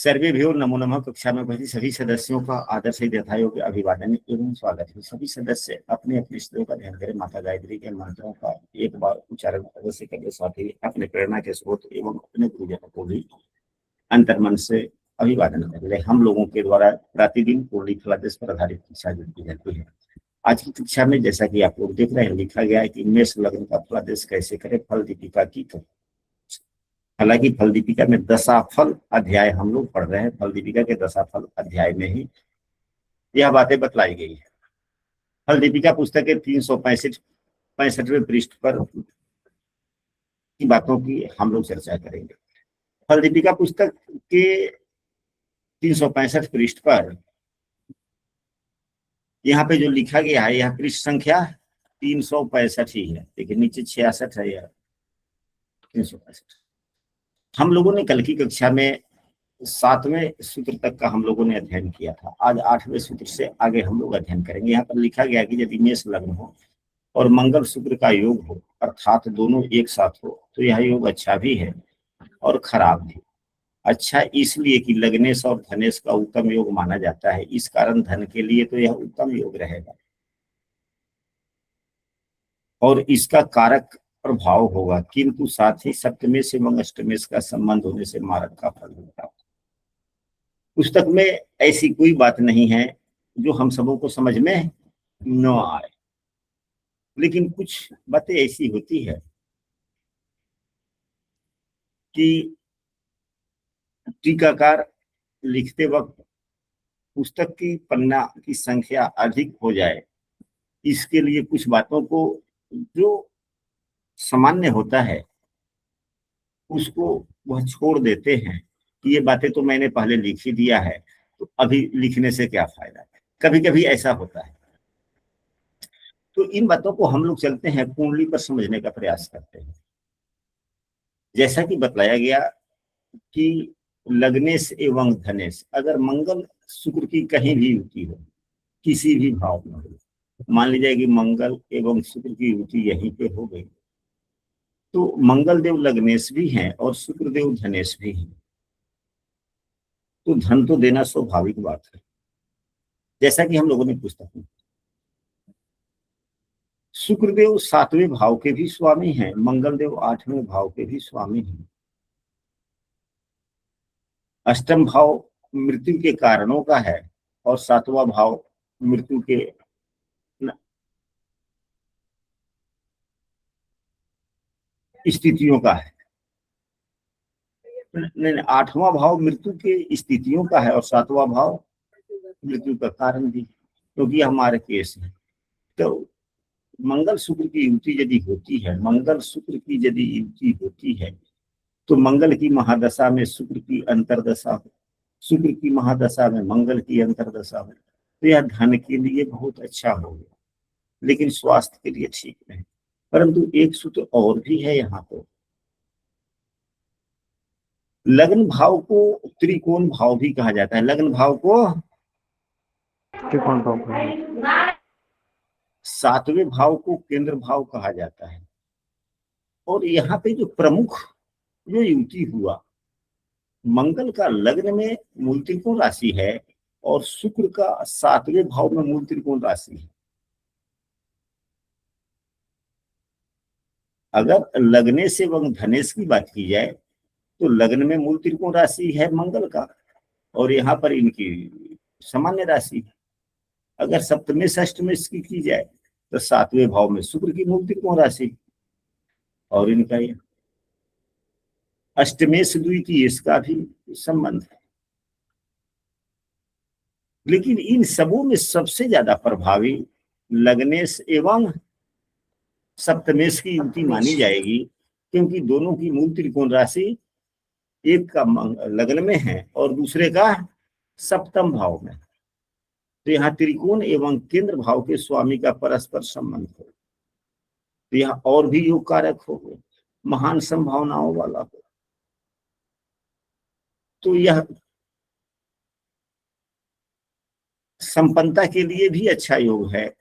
सर्वेभ्यो नमो नमः। कक्षा में उपस्थित सभी सदस्यों का आदर से यथायोग्य अभिवादन एवं स्वागत है। सभी सदस्य अपने अपने स्त्रों का ध्यान करें। माता गायत्री के मंत्रों का एक बार उच्चारण अवश्य करने, साथ ही अपने प्रेरणा के स्रोत एवं अपने गुरुजनों को भी अंतर्मन से अभिवादन करें। हम लोगों के द्वारा प्रतिदिन पूर्णी फलादेश पर आधारित कक्षा दी जाती है। आज की कक्षा में जैसा कि आप लोग देख रहे हैं, लिखा गया है कि मेष लग्न का फलादेश कैसे करें, फल दीपिका की। हालांकि फल दीपिका में दशाफल अध्याय हम लोग पढ़ रहे हैं। फल दीपिका के दशाफल अध्याय में ही यह बातें बतलाई गई है। फल दीपिका पुस्तक के 365वें पृष्ठ पर की बातों की हम लोग चर्चा करेंगे। फल दीपिका पुस्तक के 365 पृष्ठ पर यहाँ पे जो लिखा गया है, यह पृष्ठ संख्या 365 ही है। देखिए नीचे 66 है, यह 365। हम लोगों ने कल की कक्षा में 7वें सूत्र तक का हम लोगों ने अध्ययन किया था। आज 8वें सूत्र से आगे हम लोग अध्ययन करेंगे। यहाँ पर लिखा गया कि यदि मेष लग्न हो और मंगल शुक्र का योग हो, अर्थात दोनों एक साथ हो, तो यह योग अच्छा भी है और खराब भी। अच्छा इसलिए कि लग्नेश और धनेश का उत्तम योग माना जाता है, इस कारण धन के लिए तो यह उत्तम योग रहेगा और इसका कारक प्रभाव होगा, किंतु साथ ही सप्तमेश एवं अष्टमेश का संबंध होने से मारक का फल होगा। पुस्तक में ऐसी कोई बात नहीं है जो हम सबों को समझ में न आए, लेकिन कुछ बातें ऐसी होती है कि टीकाकार लिखते वक्त पुस्तक की पन्ना की संख्या अधिक हो जाए, इसके लिए कुछ बातों को जो सामान्य होता है उसको वह छोड़ देते हैं कि ये बातें तो मैंने पहले लिख ही दिया है, तो अभी लिखने से क्या फायदा है। कभी कभी ऐसा होता है। तो इन बातों को हम लोग चलते हैं कुंडली पर समझने का प्रयास करते हैं। जैसा कि बतलाया गया कि लग्नेश एवं धनेश, अगर मंगल शुक्र की कहीं भी युति हो, किसी भी भाव में हो, मान लीजिए कि मंगल एवं शुक्र की युति यहीं पे हो गई, तो मंगल देव लग्नेश भी हैं और शुक्र देव धनेश भी हैं, तो धन तो देना स्वाभाविक बात है। जैसा कि हम लोगों ने पुस्तक में, शुक्रदेव 7वें भाव के भी स्वामी हैं, मंगल देव 8वें भाव के भी स्वामी हैं। अष्टम भाव मृत्यु के कारणों का है और 7वां भाव मृत्यु के स्थितियों का है। नहीं, 8वां भाव मृत्यु के स्थितियों का है और 7वां भाव मृत्यु का कारण भी, क्योंकि हमारे केस है। तो मंगल शुक्र की युति यदि होती है, मंगल शुक्र की यदि युति होती है, तो मंगल की महादशा में शुक्र की अंतरदशा हो, शुक्र की महादशा में मंगल की अंतरदशा हो, तो यह धन के लिए बहुत अच्छा होगा, लेकिन स्वास्थ्य के लिए ठीक नहीं। परंतु एक सूत्र और भी है यहाँ तो, लग्न भाव को त्रिकोण भाव भी कहा जाता है। लग्न भाव को त्रिकोण भाव कहा जाता है। 7वें भाव को केंद्र भाव कहा जाता है। और यहाँ पे जो प्रमुख जो युति हुआ, मंगल का लग्न में मूल त्रिकोण राशि है और शुक्र का 7वें भाव में मूल त्रिकोण राशि है। अगर लग्नेश एवं धनेश की बात की जाए तो लग्न में मूल त्रिकोण राशि है मंगल का और यहाँ पर इनकी सामान्य राशि है। अगर सप्तमेश अष्टमेश की जाए तो 7वें भाव में शुक्र की मूल त्रिकोण राशि और इनका यह अष्टमेश द्वितीय इसका भी संबंध है। लेकिन इन सबों में सबसे ज्यादा प्रभावी लग्नेश एवं सप्तमेश की युति मानी जाएगी, क्योंकि दोनों की मूल त्रिकोण राशि एक का लग्न में है और दूसरे का सप्तम भाव में। तो यहाँ त्रिकोण एवं केंद्र भाव के स्वामी का परस्पर संबंध हो, तो यहाँ और भी योग कारक हो, महान संभावनाओं वाला हो, तो यह संपन्नता के लिए भी अच्छा योग है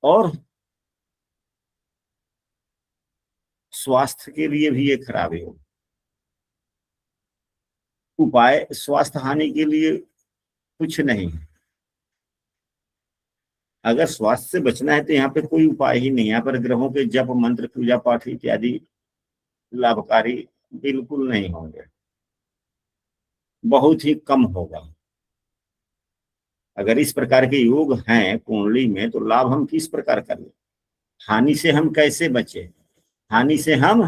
और स्वास्थ्य के लिए भी एक खराब योग। उपाय स्वास्थ्य हानि के लिए कुछ नहीं। अगर स्वास्थ्य से बचना है तो यहाँ पे कोई उपाय ही नहीं। यहाँ पर ग्रहों के जप मंत्र पूजा पाठ इत्यादि लाभकारी बिल्कुल नहीं होंगे, बहुत ही कम होगा। अगर इस प्रकार के योग हैं कुंडली में तो लाभ हम किस प्रकार कर लें? हानि से हम कैसे बचे? हानि से हम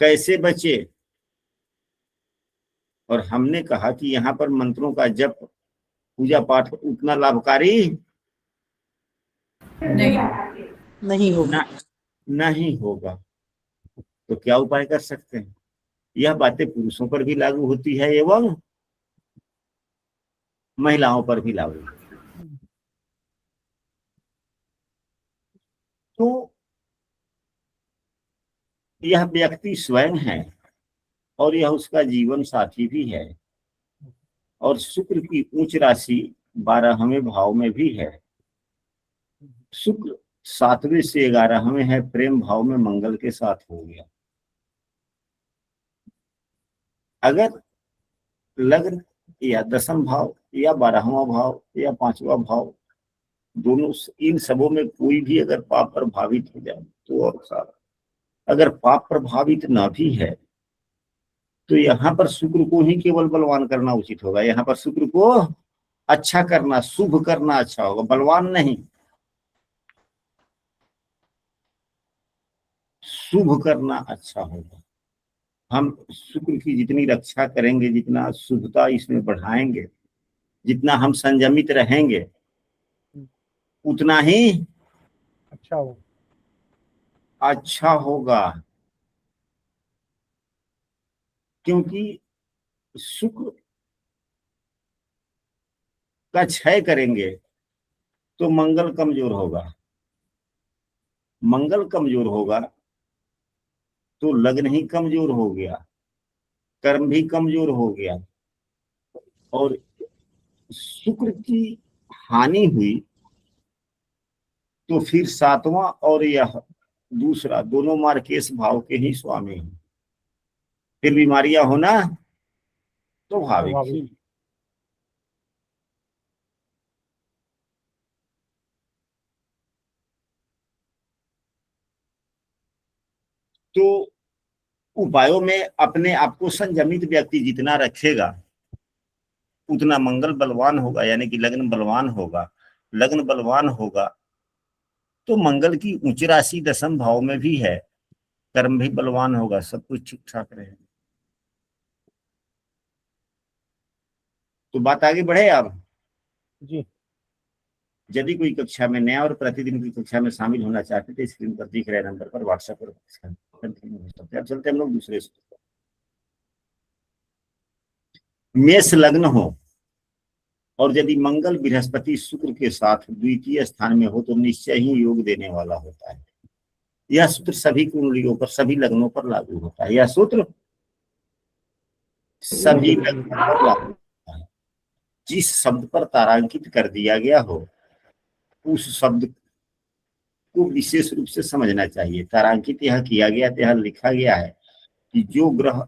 कैसे बचे? और हमने कहा कि यहाँ पर मंत्रों का जप पूजा पाठ उतना लाभकारी नहीं होगा। नहीं होगा। तो क्या उपाय कर सकते हैं? यह बातें पुरुषों पर भी लागू होती है एवं महिलाओं पर भी लागू होती है। तो यह व्यक्ति स्वयं है और यह उसका जीवन साथी भी है, और शुक्र की उच्च राशि 12वें भाव में भी है। शुक्र 7वें से 11वें है, प्रेम भाव में मंगल के साथ हो गया। अगर लग्न या दसम भाव या 12वां भाव या 5वां भाव, दोनों इन सबों में कोई भी अगर पाप प्रभावित हो जाए तो और सारा। अगर पाप प्रभावित ना भी है तो यहाँ पर शुक्र को ही केवल बलवान करना उचित होगा। यहाँ पर शुक्र को अच्छा करना, शुभ करना अच्छा होगा, बलवान नहीं, शुभ करना अच्छा होगा। हम शुक्र की जितनी रक्षा करेंगे, जितना शुभता इसमें बढ़ाएंगे, जितना हम संयमित रहेंगे, उतना ही अच्छा हो। अच्छा होगा। क्योंकि शुक्र का क्षय करेंगे तो मंगल कमजोर होगा, मंगल कमजोर होगा तो लग्न ही कमजोर हो गया, कर्म भी कमजोर हो गया, और शुक्र की हानि हुई तो फिर 7वां और यह दूसरा दोनों मार्केश भाव के ही स्वामी हैं, फिर बीमारियां होना स्वाभाविक ही। तो उपायों में अपने आप को संयमित व्यक्ति जितना रखेगा उतना मंगल बलवान होगा, यानी कि लग्न बलवान होगा। लग्न बलवान होगा तो मंगल की उच्च राशि 10वें भाव में भी है, कर्म भी बलवान होगा, सब कुछ ठीक ठाक रहेगा। तो बात आगे बढ़े। अब जी यदि कोई कक्षा में नया और प्रतिदिन की कक्षा में शामिल होना चाहते थे, स्क्रीन पर दिख रहे नंबर पर व्हाट्सएप पर कंटिन्यू हो सकते हैं। अब चलते हम लोग दूसरे सूत्र पर। मेष लग्न हो और यदि मंगल बृहस्पति शुक्र के साथ द्वितीय स्थान में हो तो निश्चय ही योग देने वाला होता है। यह सूत्र सभी कुंडलियों पर, सभी लग्नों पर लागू होता है। यह सूत्र सभी लग्नों पर लागू होता है। जिस शब्द पर तारांकित कर दिया गया हो उस शब्द को विशेष रूप से समझना चाहिए। तारांकित यह किया गया, यह लिखा गया है कि जो ग्रह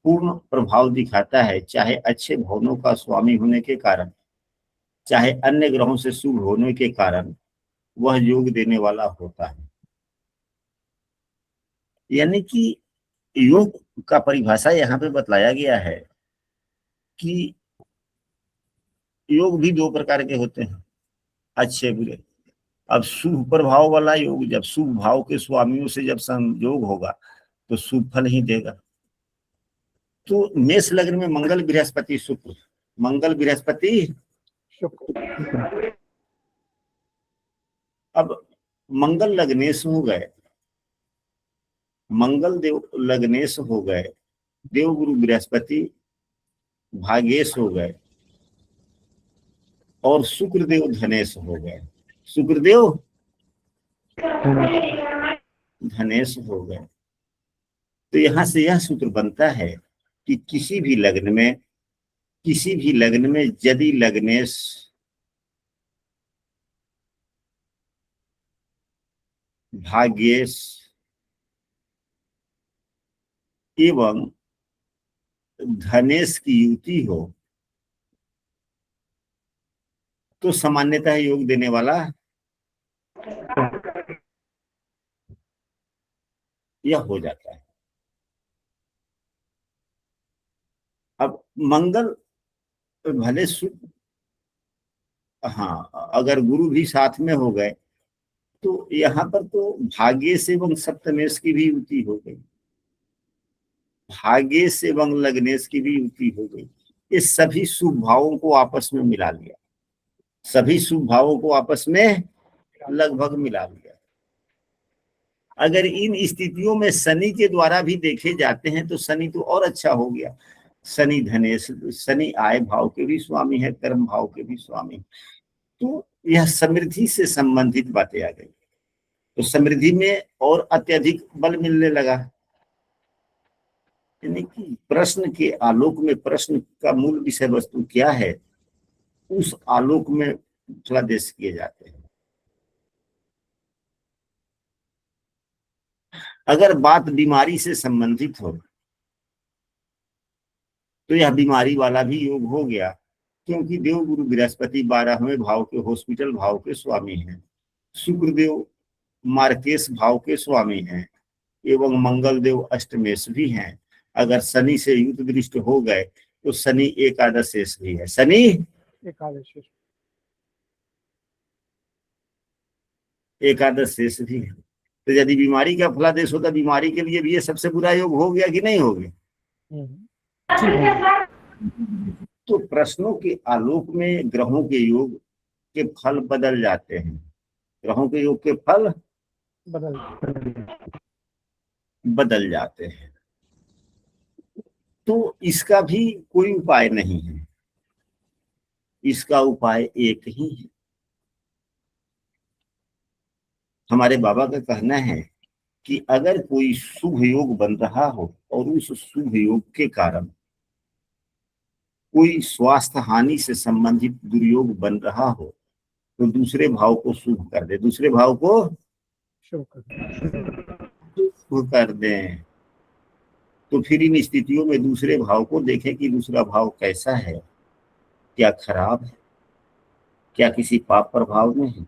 पूर्ण प्रभाव दिखाता है, चाहे अच्छे भवनों का स्वामी होने के कारण, चाहे अन्य ग्रहों से शुभ होने के कारण, वह योग देने वाला होता है। यानी कि योग का परिभाषा यहाँ पे बतलाया गया है कि योग भी दो प्रकार के होते हैं, अच्छे बुरे। अब शुभ प्रभाव वाला योग जब शुभ भाव के स्वामियों से जब संयोग होगा तो शुभ फल ही देगा। तो मेष लग्न में मंगल बृहस्पति शुक्र, मंगल बृहस्पति शुक्र। अब मंगल लग्नेश हो गए, मंगल देव लग्नेश हो गए, देव गुरु बृहस्पति भागेश हो गए, और शुक्रदेव धनेश हो गए। शुक्रदेव धनेश हो गए। तो यहां से यह सूत्र बनता है कि किसी भी लग्न में, किसी भी लग्न में यदि लग्नेश भाग्येश एवं धनेश की युति हो तो सामान्यतः योग देने वाला यह हो जाता है। अब मंगल भले हाँ, अगर गुरु भी साथ में हो गए तो यहाँ पर तो भाग्य से एवं सप्तमेश की भी युति हो गई, भाग्य से एवं लग्नेश की भी युति हो गई। ये सभी शुभ भावों को आपस में मिला लिया, सभी शुभ भावों को आपस में लगभग मिला लिया। अगर इन स्थितियों में शनि के द्वारा भी देखे जाते हैं तो शनि तो और अच्छा हो गया। शनि धनेश, शनि आय भाव के भी स्वामी है, कर्म भाव के भी स्वामी। तो यह समृद्धि से संबंधित बातें आ गई, तो समृद्धि में और अत्यधिक बल मिलने लगा। यानी कि प्रश्न के आलोक में, प्रश्न का मूल विषय वस्तु क्या है, उस आलोक में उपदेश किए जाते हैं। अगर बात बीमारी से संबंधित हो तो यह बीमारी वाला भी योग हो गया, क्योंकि देव गुरु बृहस्पति 12वें भाव के हॉस्पिटल भाव के स्वामी हैं, शुक्रदेव मार्केश भाव के स्वामी हैं, एवं मंगल देव अष्टमेश भी हैं। अगर शनि से युक्त दृष्ट हो गए तो शनि एकादशेश भी है, शनि एकादशेश भी है। तो यदि बीमारी का फलादेश होता, बीमारी के लिए भी ये सबसे बुरा योग हो गया कि नहीं हो गया? तो प्रश्नों के आलोक में ग्रहों के योग के फल बदल जाते हैं, ग्रहों के योग के फल बदल जाते हैं। तो इसका भी कोई उपाय नहीं है, इसका उपाय एक ही है। हमारे बाबा का कहना है कि अगर कोई शुभ योग बन रहा हो और उस शुभ योग के कारण कोई स्वास्थ्य हानि से संबंधित दुर्योग बन रहा हो तो दूसरे भाव को शुभ कर दे, दूसरे भाव को शुभ कर दें। तो फिर इन स्थितियों में दूसरे भाव को देखें कि दूसरा भाव कैसा है, क्या खराब है, क्या किसी पाप प्रभाव में है।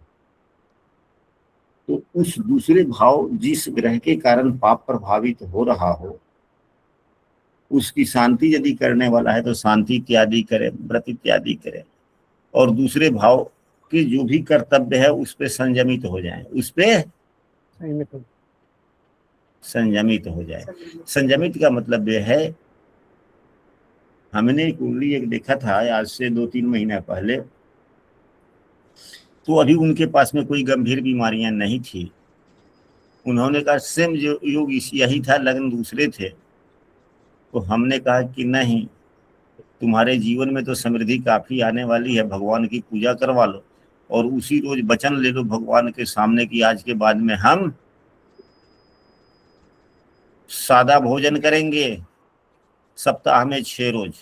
तो उस दूसरे भाव जिस ग्रह के कारण पाप प्रभावित हो रहा हो उसकी शांति यदि करने वाला है तो शांति इत्यादि करें, व्रत इत्यादि करें, और दूसरे भाव के जो भी कर्तव्य है उस पे संयमित हो जाए, उस पे संयमित हो जाए। संयमित का मतलब यह है, हमने कुंडली एक देखा था आज से 2-3 महीना पहले, तो अभी उनके पास में कोई गंभीर बीमारियां नहीं थी। उन्होंने कहा सेम जो योग यही था, लग्न दूसरे थे। तो हमने कहा कि नहीं, तुम्हारे जीवन में तो समृद्धि काफी आने वाली है, भगवान की पूजा करवा लो और उसी रोज वचन ले लो भगवान के सामने कि आज के बाद में हम सादा भोजन करेंगे, सप्ताह में 6 रोज।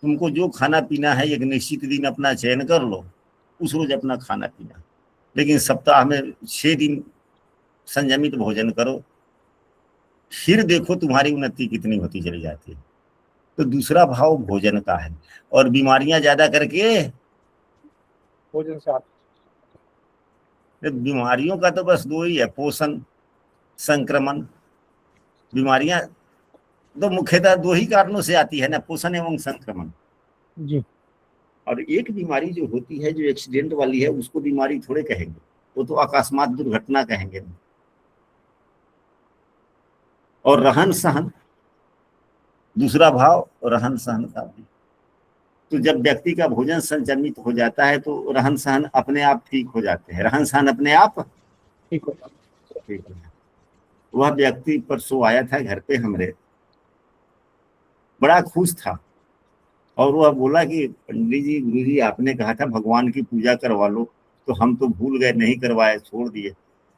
तुमको जो खाना पीना है एक निश्चित दिन अपना चयन कर लो, उस रोज अपना खाना पीना, लेकिन सप्ताह में 6 दिन संयमित भोजन करो, फिर देखो तुम्हारी उन्नति कितनी होती चली जाती है। तो दूसरा भाव भोजन का है, और बीमारियां ज्यादा करके भोजन से आती। बीमारियों का तो बस 2 ही है, पोषण, संक्रमण। बीमारियां तो मुख्यतः 2 ही कारणों से आती है ना, पोषण एवं संक्रमण जी। और एक बीमारी जो होती है जो एक्सीडेंट वाली है उसको बीमारी थोड़े कहेंगे, वो तो अकस्मात दुर्घटना कहेंगे। और रहन सहन, दूसरा भाव रहन सहन का भी। तो जब व्यक्ति का भोजन संयमित हो जाता है तो रहन सहन अपने आप ठीक हो जाते हैं, रहन सहन अपने आप ठीक हो जाता है। वह व्यक्ति परसों आया था घर पे हमरे, बड़ा खुश था, और वह बोला कि पंडित जी, गुरु जी, आपने कहा था भगवान की पूजा करवा लो, तो हम तो भूल गए, नहीं करवाए, छोड़ दिए।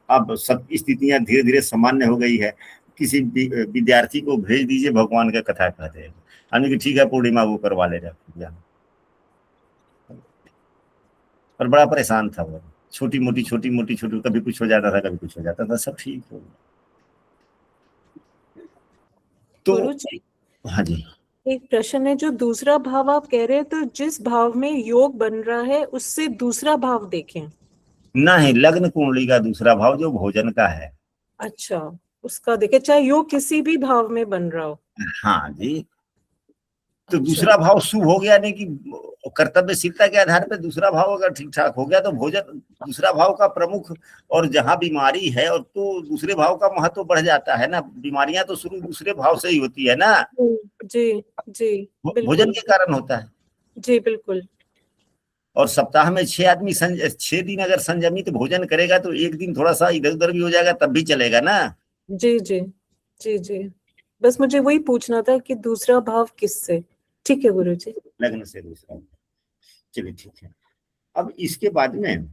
अब सब स्थितियां धीरे धीरे सामान्य हो गई है, किसी विद्यार्थी को भेज दीजिए, भगवान का कथा कहते हैं, यानी कि ठीक है पूर्णिमा वो करवा लेगा पूजा। पर बड़ा परेशान था वो, छोटी मोटी कभी कुछ हो जाता था, कभी कुछ हो जाता था, सब ठीक हो गया। तो गुरु जी, हाँ जी, एक प्रश्न है। जो दूसरा भाव आप कह रहे हैं, तो जिस भाव में योग बन रहा है उससे दूसरा भाव देखें। नहीं, लग्न कुंडली का दूसरा भाव जो भोजन का है। अच्छा, उसका देखें, चाहे योग किसी भी भाव में बन रहा हो। हाँ जी, तो अच्छा। दूसरा भाव शुभ हो गया, नहीं कि कर्तव्यशीलता के आधार पर दूसरा भाव अगर ठीक ठाक हो गया तो भोजन दूसरा भाव का प्रमुख। और जहां बीमारी है और तो दूसरे भाव का महत्व बढ़ जाता है ना, बीमारियां तो शुरू दूसरे भाव से ही होती है ना, जी जी, भोजन बिल्कुल। के कारण होता है। जी बिल्कुल। और सप्ताह में 6 आदमी 6 दिन अगर संयमित भोजन करेगा तो एक दिन थोड़ा सा इधर उधर भी हो जाएगा तब भी चलेगा ना। जी जी जी जी, बस मुझे वही पूछना था कि दूसरा भाव किससे। ठीक है गुरु जी। लग्न से दूसरा। चलिए ठीक है। अब इसके बाद में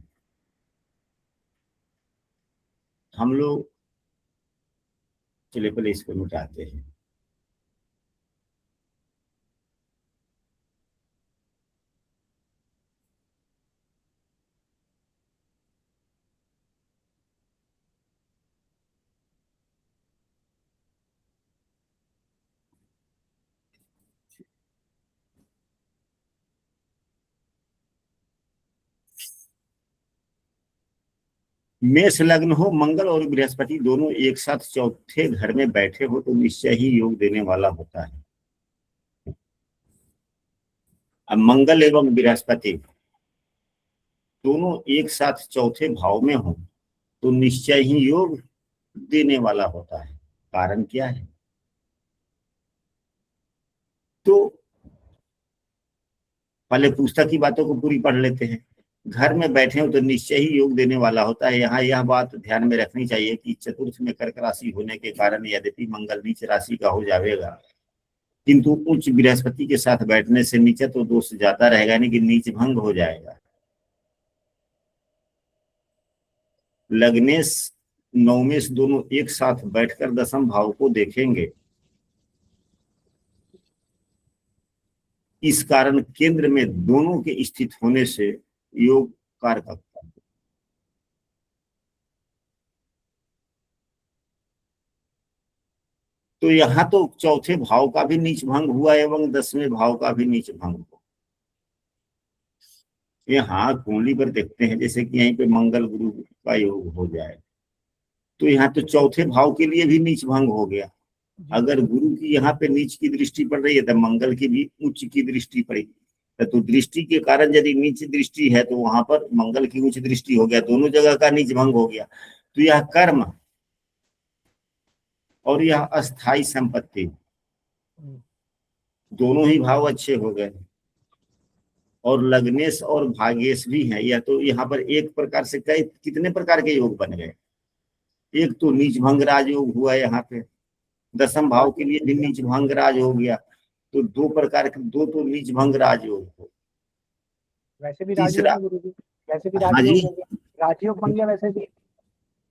हम लोग, चलिए पहले इसको मिटाते हैं। मेष लग्न हो, मंगल और बृहस्पति दोनों एक साथ चौथे घर में बैठे हो तो निश्चय ही योग देने वाला होता है। अब मंगल एवं बृहस्पति दोनों एक साथ चौथे भाव में हो तो निश्चय ही योग देने वाला होता है। कारण क्या है? तो पहले पुस्तक की बातों को पूरी पढ़ लेते हैं। घर में बैठे हो तो निश्चय ही योग देने वाला होता है। यहाँ यह बात ध्यान में रखनी चाहिए कि चतुर्थ में कर्क राशि होने के कारण यद्यपि मंगल नीच राशि का हो जाएगा, किंतु उच्च बृहस्पति के साथ बैठने से नीचे तो दोष ज्यादा रहेगा, यानी कि नीच भंग हो जाएगा। लग्नेश नवमेश दोनों एक साथ बैठकर दसम भाव को देखेंगे। इस कारण केंद्र में दोनों के स्थित होने से योग कार्य करता है। तो यहाँ तो चौथे भाव का भी नीच भंग हुआ एवं 10वें भाव का भी नीच भंग हुआ। यहाँ कुंडली पर देखते हैं, जैसे कि यहीं पे मंगल गुरु का योग हो जाए तो यहाँ तो चौथे भाव के लिए भी नीच भंग हो गया। अगर गुरु की यहाँ पे नीच की दृष्टि पड़ रही है तो मंगल की भी उच्च की दृष्टि पड़ेगी। तो दृष्टि के कारण यदि नीच दृष्टि है तो वहां पर मंगल की उच्च दृष्टि हो गया, दोनों जगह का नीच भंग हो गया। तो यह कर्म और यह अस्थाई संपत्ति दोनों ही भाव अच्छे हो गए। और लग्नेश और भाग्येश भी है, या तो यहाँ पर एक प्रकार से कई कितने प्रकार के योग बन गए। एक तो नीच भंग राज योग हुआ यहाँ पे, दसम भाव के लिए भी नीच भंग राज हो गया। तो दो प्रकार के, दो तो नीच भंग राज योग हो। वैसे भी राजयोग तीसरा, है गुरु जी, वैसे भी हाँ जी, राजयोग हो गया, राजयोग बन गया वैसे भी।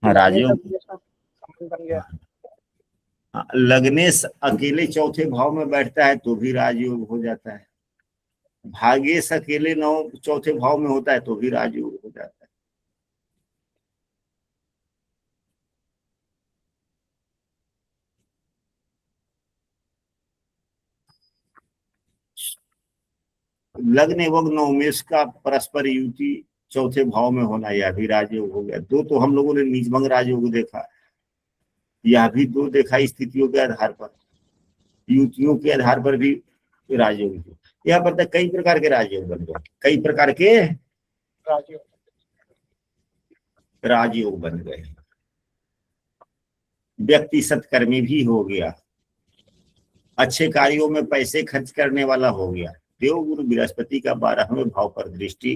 हाँ लगने राजयोग। सब जैसा संबंध बन गया। हाँ, लग्नेश अकेले चौथे भाव में बैठता है तो भी राजयोग हो जाता है। भाग्येश अकेले नौ चौथे भाव में होता है तो भी राजयोग हो जाता है। लग्न एवं नवमेश का परस्पर युति चौथे भाव में होना, यह भी राजयोग हो गया। दो तो हम लोगों ने नीचभंग राजयोग देखा, यह भी दो देखा स्थितियों के आधार पर, युतियों के आधार पर भी राजयोग। यहाँ पर तो कई प्रकार के राजयोग बन गए, कई प्रकार के राजयोग राजयोग बन गए। व्यक्ति सत्कर्मी भी हो गया, अच्छे कार्यों में पैसे खर्च करने वाला हो गया। देवगुरु बृहस्पति का 12वें भाव पर दृष्टि,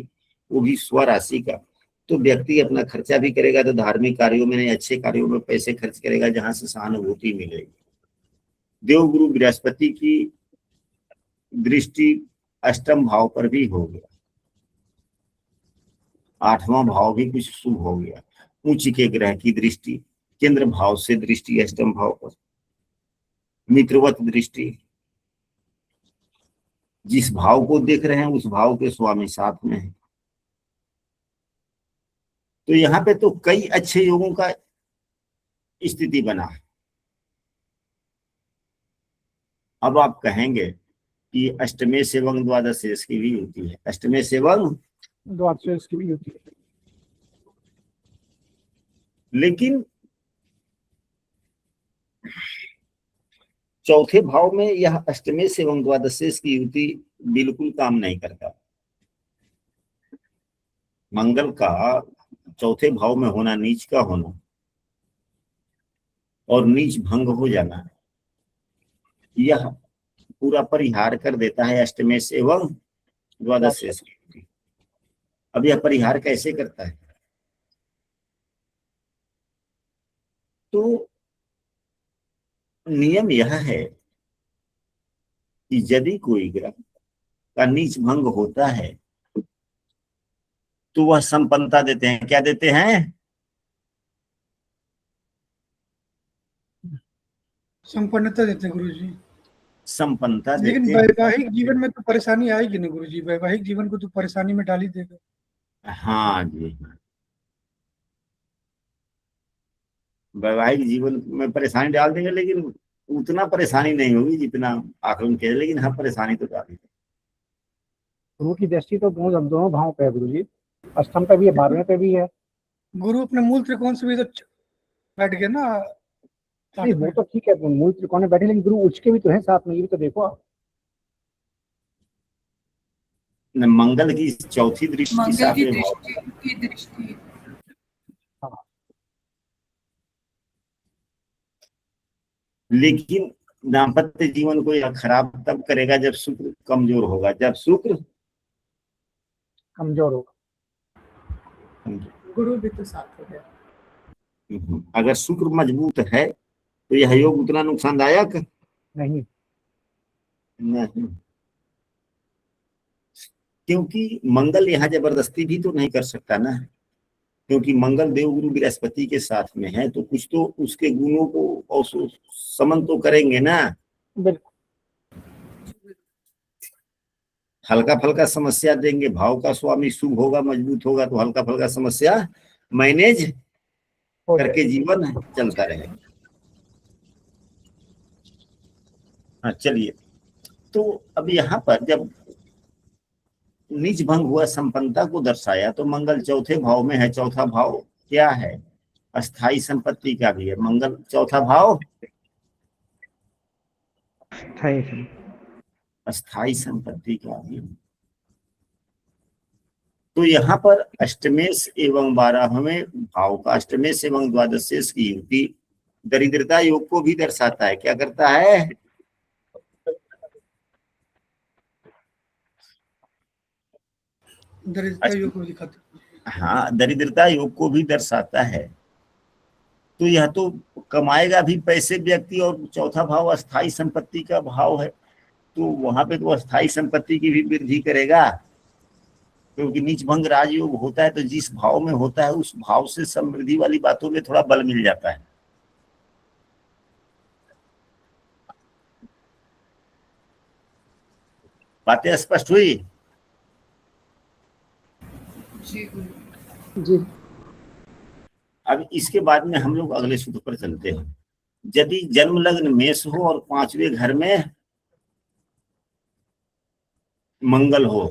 वो भी स्वराशि का, तो व्यक्ति अपना खर्चा भी करेगा तो धार्मिक कार्यों में नहीं, अच्छे कार्यों में पैसे खर्च करेगा जहां से सहानुभूति मिलेगी। देवगुरु बृहस्पति की दृष्टि अष्टम भाव पर भी हो गया, 8वां भाव भी कुछ शुभ हो गया। उच्च के ग्रह की दृष्टि, केंद्र भाव से दृष्टि अष्टम भाव पर, मित्रवत दृष्टि, जिस भाव को देख रहे हैं उस भाव के स्वामी साथ में है। तो यहाँ पे तो कई अच्छे योगों का स्थिति बना है। अब आप कहेंगे कि अष्टमे सेवं द्वादशेष की भी होती है, अष्टमे सेवं द्वादश की भी होती है। लेकिन चौथे भाव में यह अष्टमे सेवं द्वादशेष की युति बिल्कुल काम नहीं करता। मंगल का चौथे भाव में होना, नीच का होना और नीच भंग हो जाना, यह पूरा परिहार कर देता है अष्टमेश एवं द्वादशेष की युति। अब यह परिहार कैसे करता है? तो नियम यह है कि यदि कोई ग्रह का नीच भंग होता है तो वह संपन्नता देते हैं। क्या देते हैं? संपन्नता देते हैं गुरु जी। संपन्नता लेकिन देते हैं। वैवाहिक जीवन में तो परेशानी आएगी ना गुरु जी, वैवाहिक जीवन को तो परेशानी में डाल ही देगा। हाँ जी, हाँ, वैवाहिक जीवन में परेशानी डाल देंगे, लेकिन उतना परेशानी नहीं होगी जितना आकलन किया, लेकिन हाँ परेशानी तो डालेंगे। गुरु की दृष्टि तो दोनों भावों पे है गुरु जी, अष्टम पे भी है, 12वें पे भी है। गुरु अपने मूल त्रिकोण से भी तो बैठ गए ना। नहीं वो तो ठीक है, मूल त्रिकोण में बैठे, लेकिन गुरु उच्च के भी तो है साथ में, ये भी तो देखो आप। मंगल की चौथी दृष्टि मंगल की सातवें भाव दृष्टि की दृष्टि। लेकिन दाम्पत्य जीवन को यह खराब तब करेगा जब शुक्र कमजोर होगा। जब शुक्र कमजोर होगा, गुरु भी तो साथ हो गया। अगर शुक्र मजबूत है तो यह योग उतना नुकसानदायक नहीं। नहीं, क्योंकि मंगल यहाँ जबरदस्ती भी तो नहीं कर सकता ना, क्योंकि मंगल देवगुरु बृहस्पति के साथ में है, तो कुछ तो उसके गुणों को और समन तो करेंगे ना। हल्का फल्का समस्या देंगे, भाव का स्वामी शुभ होगा, मजबूत होगा, तो हल्का फल्का समस्या मैनेज करके जीवन चलता रहेगा। हाँ चलिए, तो अब यहाँ पर जब नीच भंग हुआ संपन्नता को दर्शाया, तो मंगल चौथे भाव में है। चौथा भाव क्या है? अस्थाई संपत्ति का भी है। मंगल चौथा भाव अस्थाई संपत्ति का भी है। तो यहाँ पर अष्टमेश एवं 12वें भाव का अष्टमेश एवं द्वादशेष की युति दरिद्रता योग को भी दर्शाता है। क्या करता है? दरिद्रता योग को दिखाता। हाँ, दरिद्रता योग को भी दर्शाता है। तो यह तो कमाएगा भी पैसे व्यक्ति, और चौथा भाव अस्थाई संपत्ति का भाव है, तो वहां पे तो अस्थाई संपत्ति की भी वृद्धि करेगा, क्योंकि नीच भंग राजयोग होता है, तो जिस भाव में होता है उस भाव से समृद्धि वाली बातों में थोड़ा बल मिल जाता है। बातें स्पष्ट हुई? जी गुरु जी। अब इसके बाद में हम लोग अगले सूत्र पर चलते हैं। यदि जन्म लग्न मेष हो और 5वें घर में मंगल हो,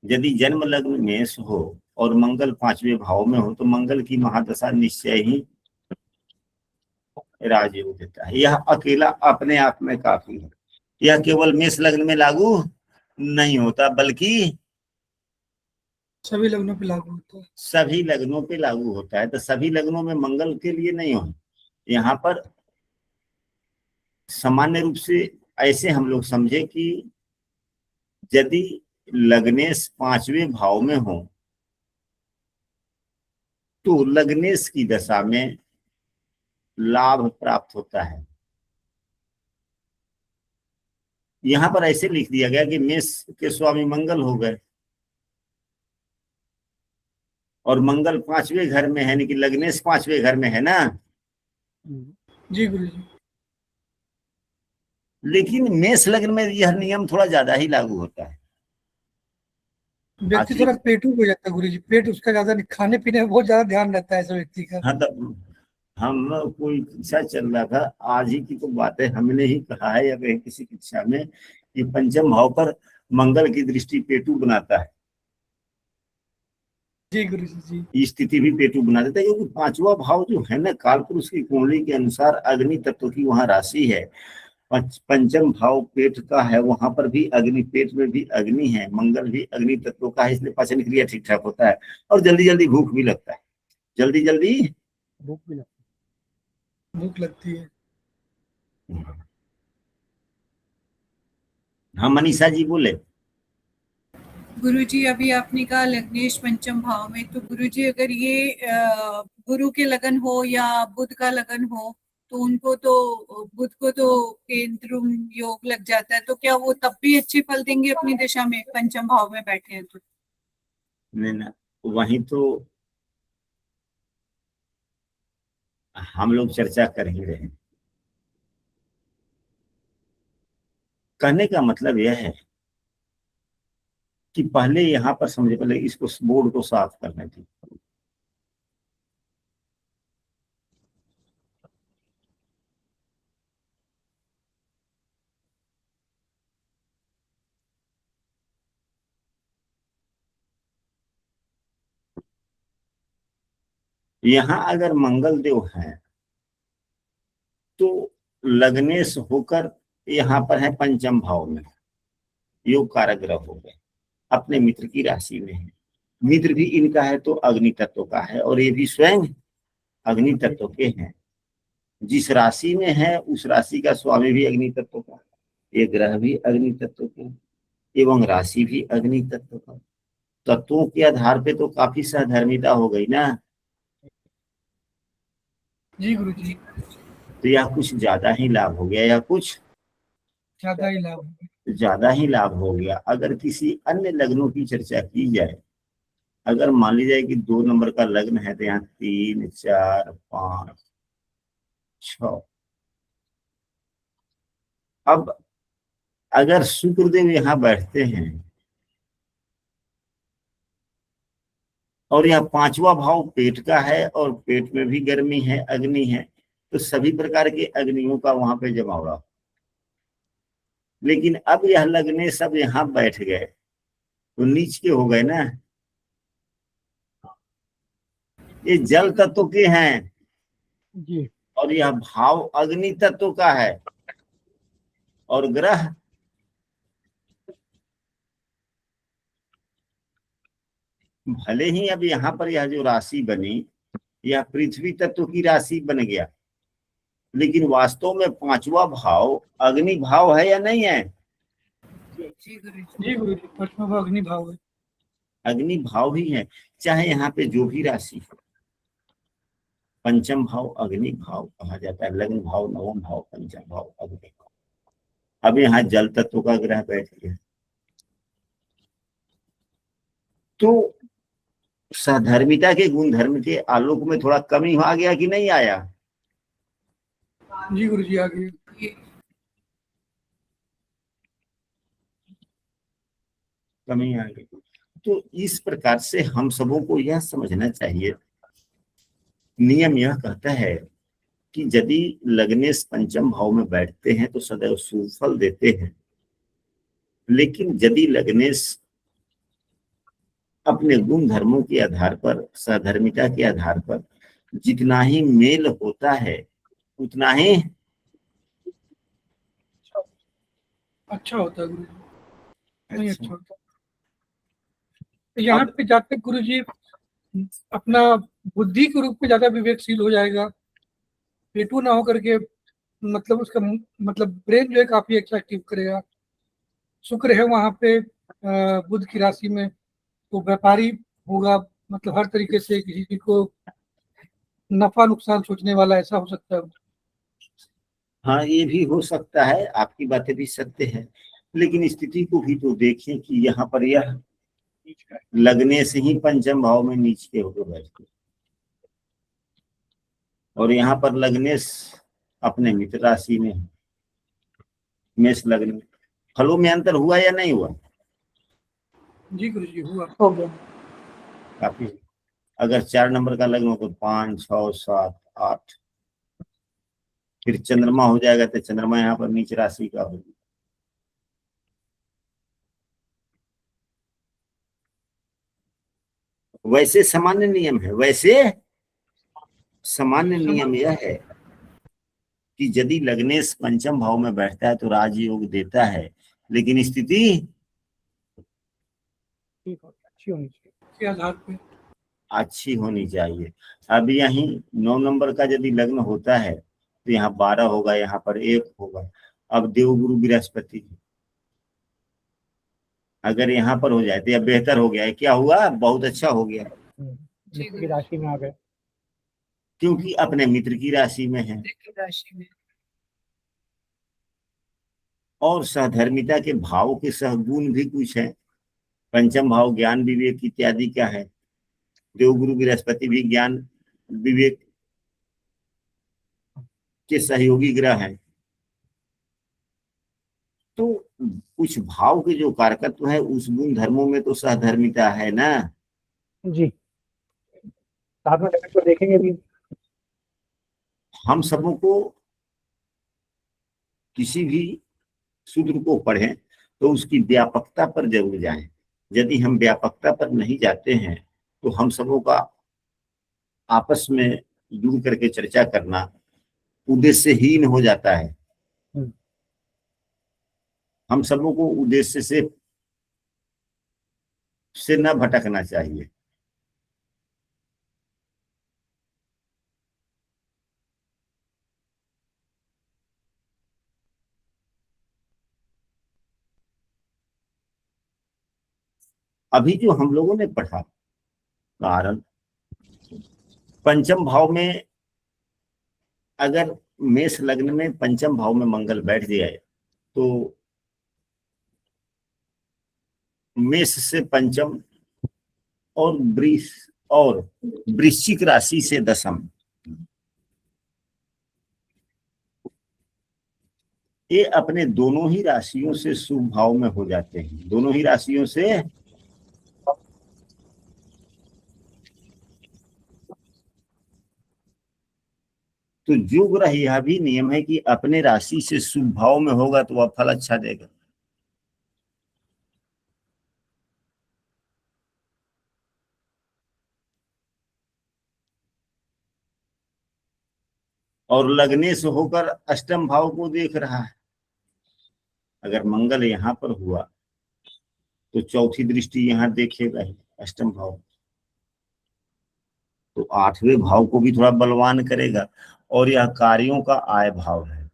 यदि जन्म लग्न मेष हो और मंगल 5वें भाव में हो, तो मंगल की महादशा निश्चय ही राजयोग देता है। यह अकेला अपने आप में काफी है। यह केवल मेष लग्न में लागू नहीं होता, बल्कि सभी लग्नों पे लागू होता है। सभी लग्नों पे लागू होता है। तो सभी लग्नों में मंगल के लिए नहीं हो, यहाँ पर सामान्य रूप से ऐसे हम लोग समझे कि यदि लग्नेश 5वें भाव में हो तो लग्नेश की दशा में लाभ प्राप्त होता है। यहां पर ऐसे लिख दिया गया कि मेष के स्वामी मंगल हो गए और मंगल 5वें घर में है, यानी कि लग्नेश 5वें घर में है ना। जी गुरु जी। लेकिन मेष लग्न में यह नियम थोड़ा ज्यादा ही लागू होता है। व्यक्ति थोड़ा पेटू हो जाता है गुरु जी, पेट उसका ज्यादा खाने पीने में बहुत ज्यादा ध्यान रहता है ऐसे व्यक्ति का। हाँ, तो हम कोई कक्षा चल रहा था, आज ही की तो बात है, हमने ही कहा है या कहीं किसी कक्षा में कि पंचम भाव पर मंगल की दृष्टि पेटू बनाता है, जी गुरु जी। ये स्थिति भी पेटू बना देता है, क्योंकि पांचवा भाव जो है ना, कालपुरुष की कुंडली के अनुसार अग्नि तत्व की वहां राशि है। पंचम भाव पेट का है, वहां पर भी अग्नि, पेट में भी अग्नि है, मंगल भी अग्नि तत्व का है, इसलिए पाचन क्रिया ठीक ठाक होता है और जल्दी जल्दी भूख भी लगता है, जल्दी जल्दी भूख भी लगती भूख लगती है। हाँ मनीषा जी बोले। गुरुजी अभी आपने कहा लग्नेश पंचम भाव में, तो गुरुजी अगर ये गुरु के लगन हो या बुध का लगन हो, तो उनको तो बुध को तो केंद्र योग लग जाता है, तो क्या वो तब भी अच्छे फल देंगे अपनी दिशा में, पंचम भाव में बैठे हैं तो? नहीं ना, वहीं तो हम लोग चर्चा कर ही रहे हैं। कहने का मतलब यह है कि पहले यहाँ पर समझे, पहले इसको बोर्ड को साफ करने थी। यहाँ अगर मंगल देव है तो लग्नेश होकर यहाँ पर है पंचम भाव में, योग कारक ग्रह हो गए, अपने मित्र की राशि में है। मित्र भी इनका है तो अग्नि तत्व का है, और ये भी स्वयं अग्नि तत्व के हैं। जिस राशि में है उस राशि का स्वामी भी अग्नि तत्व का, ये ग्रह भी अग्नि तत्व के, एवं राशि भी अग्नि तत्व का। तत्वों के आधार पे तो काफी सहधर्मिता हो गई ना। जी गुरु जी। तो यह कुछ ज्यादा ही लाभ हो गया, या कुछ ज्यादा ही लाभ है। ज्यादा ही लाभ हो गया। अगर किसी अन्य लग्नों की चर्चा की जाए, अगर मान ली जाए कि 2 नंबर का लग्न है, तो यहाँ 3, 4, 5, 6। अब अगर शुक्रदेव यहाँ बैठते हैं और यह 5वां भाव पेट का है और पेट में भी गर्मी है, अग्नि है, तो सभी प्रकार के अग्नियों का वहां पे जमावड़ा। लेकिन अब यह लगने सब यहाँ बैठ गए तो नीच के हो गए ना। ये जल तत्व के हैं जी। और यह भाव अग्नि तत्व का है, और ग्रह भले ही अब यहाँ पर यह जो राशि बनी, यह पृथ्वी तत्व की राशि बन गया, लेकिन वास्तव में 5वां भाव अग्नि भाव है या नहीं है? जी गुरु जी गुरु जी, पंचमा भाव अग्नि भाव है। अग्नि भाव ही है, चाहे यहाँ पे जो भी राशि हो। पंचम भाव अग्नि भाव कहा जाता है, लग्न भाव, नवम भाव, पंचम भाव, अग्नि भाव। अब यहाँ जल तत्व का ग्रह बैठ गया, तो साधर्मिता के गुण धर्म के आलोक में थोड़ा कमी आ गया कि नहीं आया? जी गुरु जी, आ गई। कमी आ गई। तो इस प्रकार से हम सबों को यह समझना चाहिए, नियम यह कहता है कि यदि लग्नेश पंचम भाव में बैठते हैं तो सदैव सुफल देते हैं, लेकिन यदि लग्नेश अपने गुण धर्मों के आधार पर, सधर्मिता के आधार पर जितना ही मेल होता है उतना ही अच्छा होता है गुरु जी, नहीं अच्छा होता। तो यहाँ पे जाते गुरु जी अपना बुद्धि के रूप में ज्यादा विवेकशील हो जाएगा, पेटू ना हो करके, मतलब उसका मतलब ब्रेन जो है काफी अच्छा एक्टिव करेगा। शुक्र है वहां पे बुध की राशि में, तो व्यापारी होगा, मतलब हर तरीके से किसी को नफा नुकसान सोचने वाला, ऐसा हो सकता है। हाँ ये भी हो सकता है, आपकी बातें भी सत्य है, लेकिन स्थिति को भी तो देखें कि यहाँ पर यह लगने से ही पंचम भाव में नीच के होकर बैठते, और यहाँ पर लगने अपने मित्र राशि में, मेष लग्न। फलों में अंतर हुआ या नहीं हुआ? जी गुरु जी, हुआ। हो गया। काफी। अगर 4 नंबर का लग्न हो तो 5, 6, 7, 8, फिर चंद्रमा हो जाएगा तो चंद्रमा यहाँ पर नीच राशि का होगा। वैसे सामान्य नियम है, वैसे सामान्य नियम यह है कि यदि लग्नेश पंचम भाव में बैठता है तो राजयोग देता है, लेकिन स्थिति ठीक हो, अच्छी होनी चाहिए। के आधार पे अच्छी होनी चाहिए। अब यहीं 9 नंबर का यदि लग्न होता है तो यहाँ 12 होगा, यहाँ पर 1 होगा। अब देवगुरु बृहस्पति अगर यहाँ पर हो जाए तो यह बेहतर हो गया है। क्या हुआ? बहुत अच्छा हो गया, मित्र की राशि में आ गए। क्योंकि अपने मित्र की राशि में है राशि में और सहधर्मिता के भाव के सहगुण भी कुछ है। पंचम भाव ज्ञान विवेक इत्यादि का है। देवगुरु बृहस्पति भी ज्ञान विवेक के सहयोगी ग्रह है। तो कुछ भाव के जो कारकत्व है उस गुण धर्मों में तो सहधर्मिता है ना। जी, साथ में तो देखेंगे भी। हम सबों को किसी भी सूत्र को पढ़ें तो उसकी व्यापकता पर जरूर जाएं। यदि हम व्यापकता पर नहीं जाते हैं तो हम सबों का आपस में जुड़ करके चर्चा करना उद्देश्यहीन हो जाता है। हम सबों को उद्देश्य से न भटकना चाहिए। अभी जो हम लोगों ने पढ़ा कारण, पंचम भाव में अगर मेष लग्न में पंचम भाव में मंगल बैठ जाए तो मेष से पंचम और वृश्चिक राशि से दशम, ये अपने दोनों ही राशियों से शुभ भाव में हो जाते हैं। दोनों ही राशियों से तो जो ग्रह यह भी नियम है कि अपने राशि से शुभ भाव में होगा तो वह फल अच्छा देगा। और लग्ने से होकर अष्टम भाव को देख रहा है। अगर मंगल यहाँ पर हुआ तो चौथी दृष्टि यहाँ देखेगा ही अष्टम भाव, तो 8वें भाव को भी थोड़ा बलवान करेगा। और यह कार्यों का आय भाव है।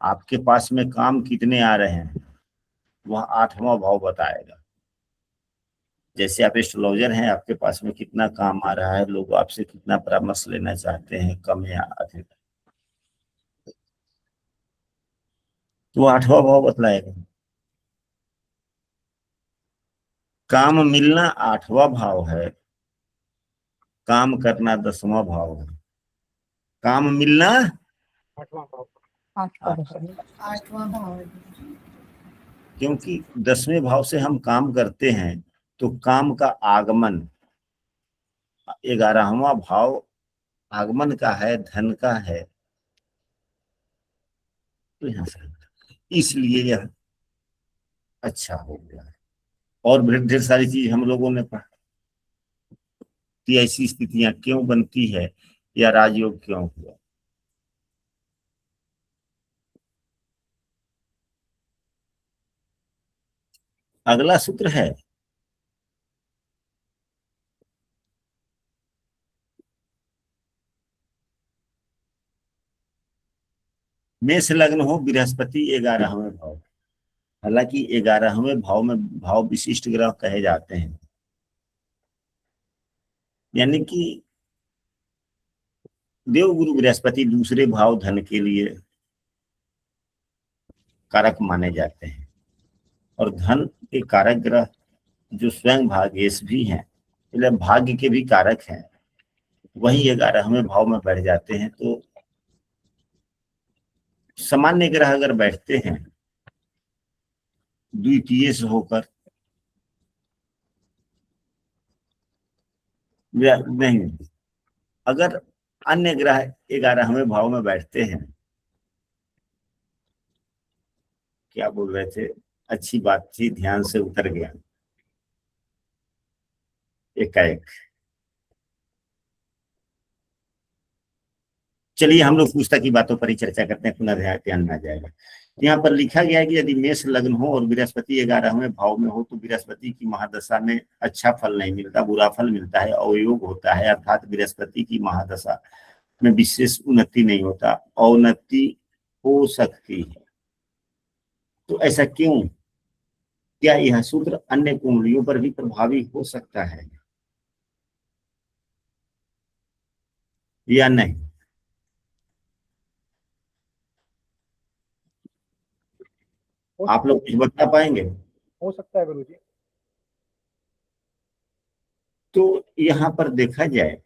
आपके पास में काम कितने आ रहे हैं वह 8वां भाव बताएगा। जैसे आप एस्ट्रोलॉजर हैं, आपके पास में कितना काम आ रहा है, लोग आपसे कितना परामर्श लेना चाहते हैं, कम या अधिक, तो 8वां भाव बतलाएगा। काम मिलना 8वां भाव है, काम करना 10वां भाव है। काम मिलना 8वां भाव। 8वां भाव है। क्योंकि 10वें भाव से हम काम करते हैं तो काम का आगमन, 11वां भाव आगमन का है, धन का है, तो यहाँ से इसलिए यह अच्छा हो गया है। और भी ढेर सारी चीज हम लोगों ने पढ़ा कि ऐसी स्थितियां क्यों बनती है या राजयोग क्यों हुआ। अगला सूत्र है मेष लग्न हो बृहस्पति 11वें भाव। हालांकि 11वें भाव में भाव विशिष्ट ग्रह कहे जाते हैं, यानी कि देवगुरु बृहस्पति दूसरे भाव धन के लिए कारक माने जाते हैं। और धन के कारक ग्रह जो स्वयं भाग्येश भी हैं, इसलिए भाग्य के भी कारक हैं, वही 11वें भाव में बैठ जाते हैं। तो सामान्य ग्रह अगर बैठते हैं द्वितीय से होकर, नहीं, अगर अन्य ग्रह 11वें भाव में बैठते हैं क्या बोल रहे थे, अच्छी बात थी, ध्यान से उतर गया एकाएक। चलिए हम लोग पुस्तक की बातों पर ही चर्चा करते हैं, पुनः ध्यान में आ जाएगा। यहाँ पर लिखा गया है कि यदि मेष लग्न हो और बृहस्पति 11वें भाव में हो तो बृहस्पति की महादशा में अच्छा फल नहीं मिलता, बुरा फल मिलता है, अवयोग होता है, अर्थात बृहस्पति की महादशा में विशेष उन्नति नहीं होता, अवनति हो सकती है। तो ऐसा क्यों? क्या यह सूत्र अन्य कुंडलियों पर भी प्रभावी हो सकता है या नहीं? आप लोग कुछ बता पाएंगे? हो सकता है गुरुजी। तो यहाँ पर देखा जाए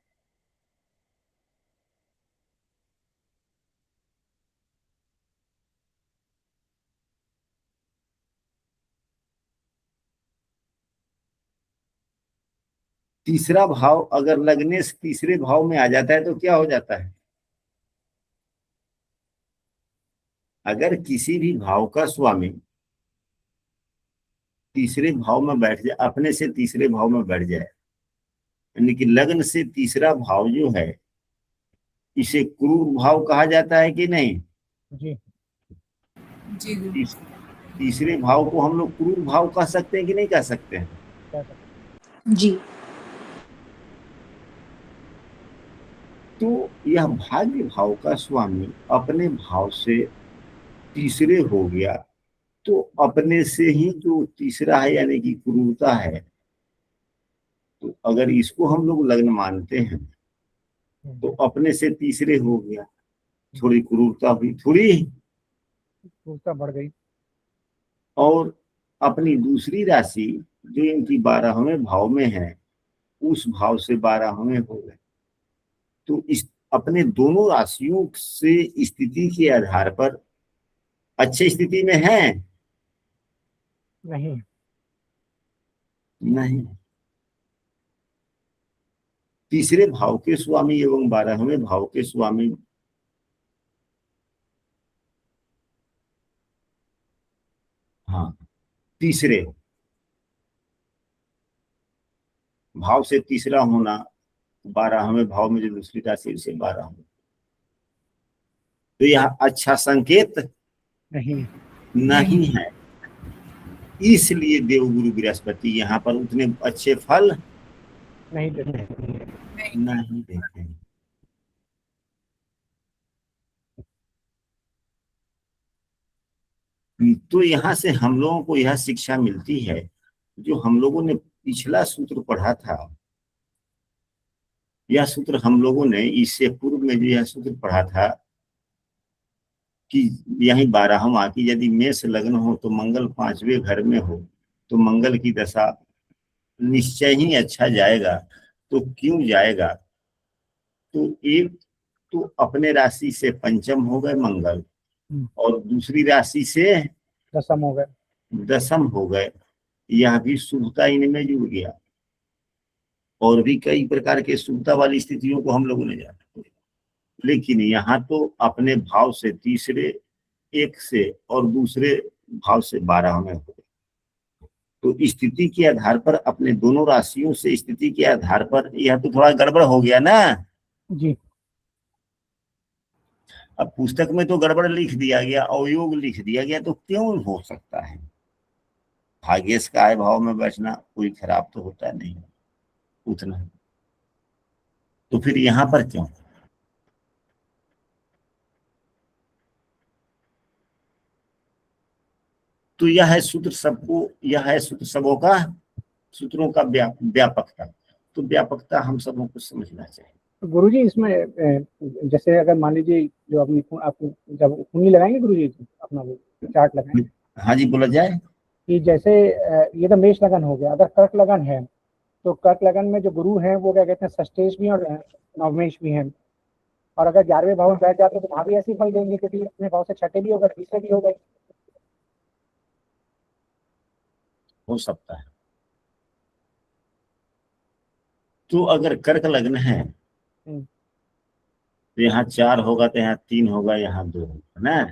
तीसरा भाव अगर लगने से तीसरे भाव में आ जाता है तो क्या हो जाता है? अगर किसी भी भाव का स्वामी तीसरे भाव में बैठ जाए, अपने से तीसरे भाव में बैठ जाए, यानी कि लग्न से तीसरा भाव जो है इसे क्रूर भाव कहा जाता है कि नहीं? जी जी गुरु। तीसरे भाव को हम लोग क्रूर भाव कह सकते हैं कि नहीं कह सकते हैं? जी। तो यह भाग्य भाव का स्वामी अपने भाव से तीसरे हो गया तो अपने से ही जो तीसरा है यानी कि क्रूरता है, तो अगर इसको हम लोग लग्न मानते हैं तो अपने से तीसरे हो गया, थोड़ी क्रूरता हुई, थोड़ी क्रूरता बढ़ गई। और अपनी दूसरी राशि जो इनकी 12वें भाव में है उस भाव से 12वें हो गए, तो इस अपने दोनों राशियों से स्थिति के आधार पर अच्छी स्थिति में है नहीं नहीं। तीसरे भाव के स्वामी एवं 12वें भाव के स्वामी हाँ तीसरे भाव से तीसरा होना, 12वें भाव में जो दूसरी राशि से 12 तो यह अच्छा संकेत नहीं है। इसलिए देवगुरु बृहस्पति यहाँ पर उतने अच्छे फल नहीं देते। नहीं देते। तो यहाँ से हम लोगों को यह शिक्षा मिलती है जो हम लोगों ने पिछला सूत्र पढ़ा था, यह सूत्र हम लोगों ने इससे पूर्व में जो यह सूत्र पढ़ा था कि यही 12वां की यदि मेष लग्न हो तो मंगल 5वें घर में हो तो मंगल की दशा निश्चय ही अच्छा जाएगा। तो क्यों जाएगा? तो एक तो अपने राशि से पंचम हो गए मंगल और दूसरी राशि से दशम हो गए, यह भी शुभता इनमें जुड़ गया। और भी कई प्रकार के शुभता वाली स्थितियों को हम लोगों ने जाना, लेकिन यहाँ तो अपने भाव से तीसरे एक से और दूसरे भाव से 12वें हो गए। तो स्थिति के आधार पर अपने दोनों राशियों से स्थिति के आधार पर यह तो थोड़ा गड़बड़ हो गया ना जी। अब पुस्तक में तो गड़बड़ लिख दिया गया, अवयोग लिख दिया गया, तो क्यों हो सकता है? भाग्येश का आय भाव में बैठना कोई खराब तो होता नहीं उतना, तो फिर यहाँ पर क्यों? तो यह है सूत्र सबको, यह है सूत्र सबों का, सूत्रों का व्यापकता। तो व्यापकता हम सबों को समझना चाहिए। तो गुरुजी इसमें जैसे अगर मान लीजिए जो अपनी आप जब कुंडली लगाएंगे गुरुजी अपना वो चार्ट लगाएंगे, हाँ जी बोला जाए कि जैसे ये तो मेष लगन हो गया, अगर कर्क लगन है तो कर्क लगन में जो गुरु हैं वो क्या कहते हैं षष्ठेश भी और नवमेश भी हैं, और अगर 11वें भाव में बैठ जाते तो वहां भी ऐसे फल देंगे क्योंकि अपने भाव से छठे भी होगा तीसरे भी हो गए। हो सकता है। तो अगर कर्क लग्न है तो यहाँ 4 होगा तो यहाँ 3 होगा, यहाँ 2 होगा ना,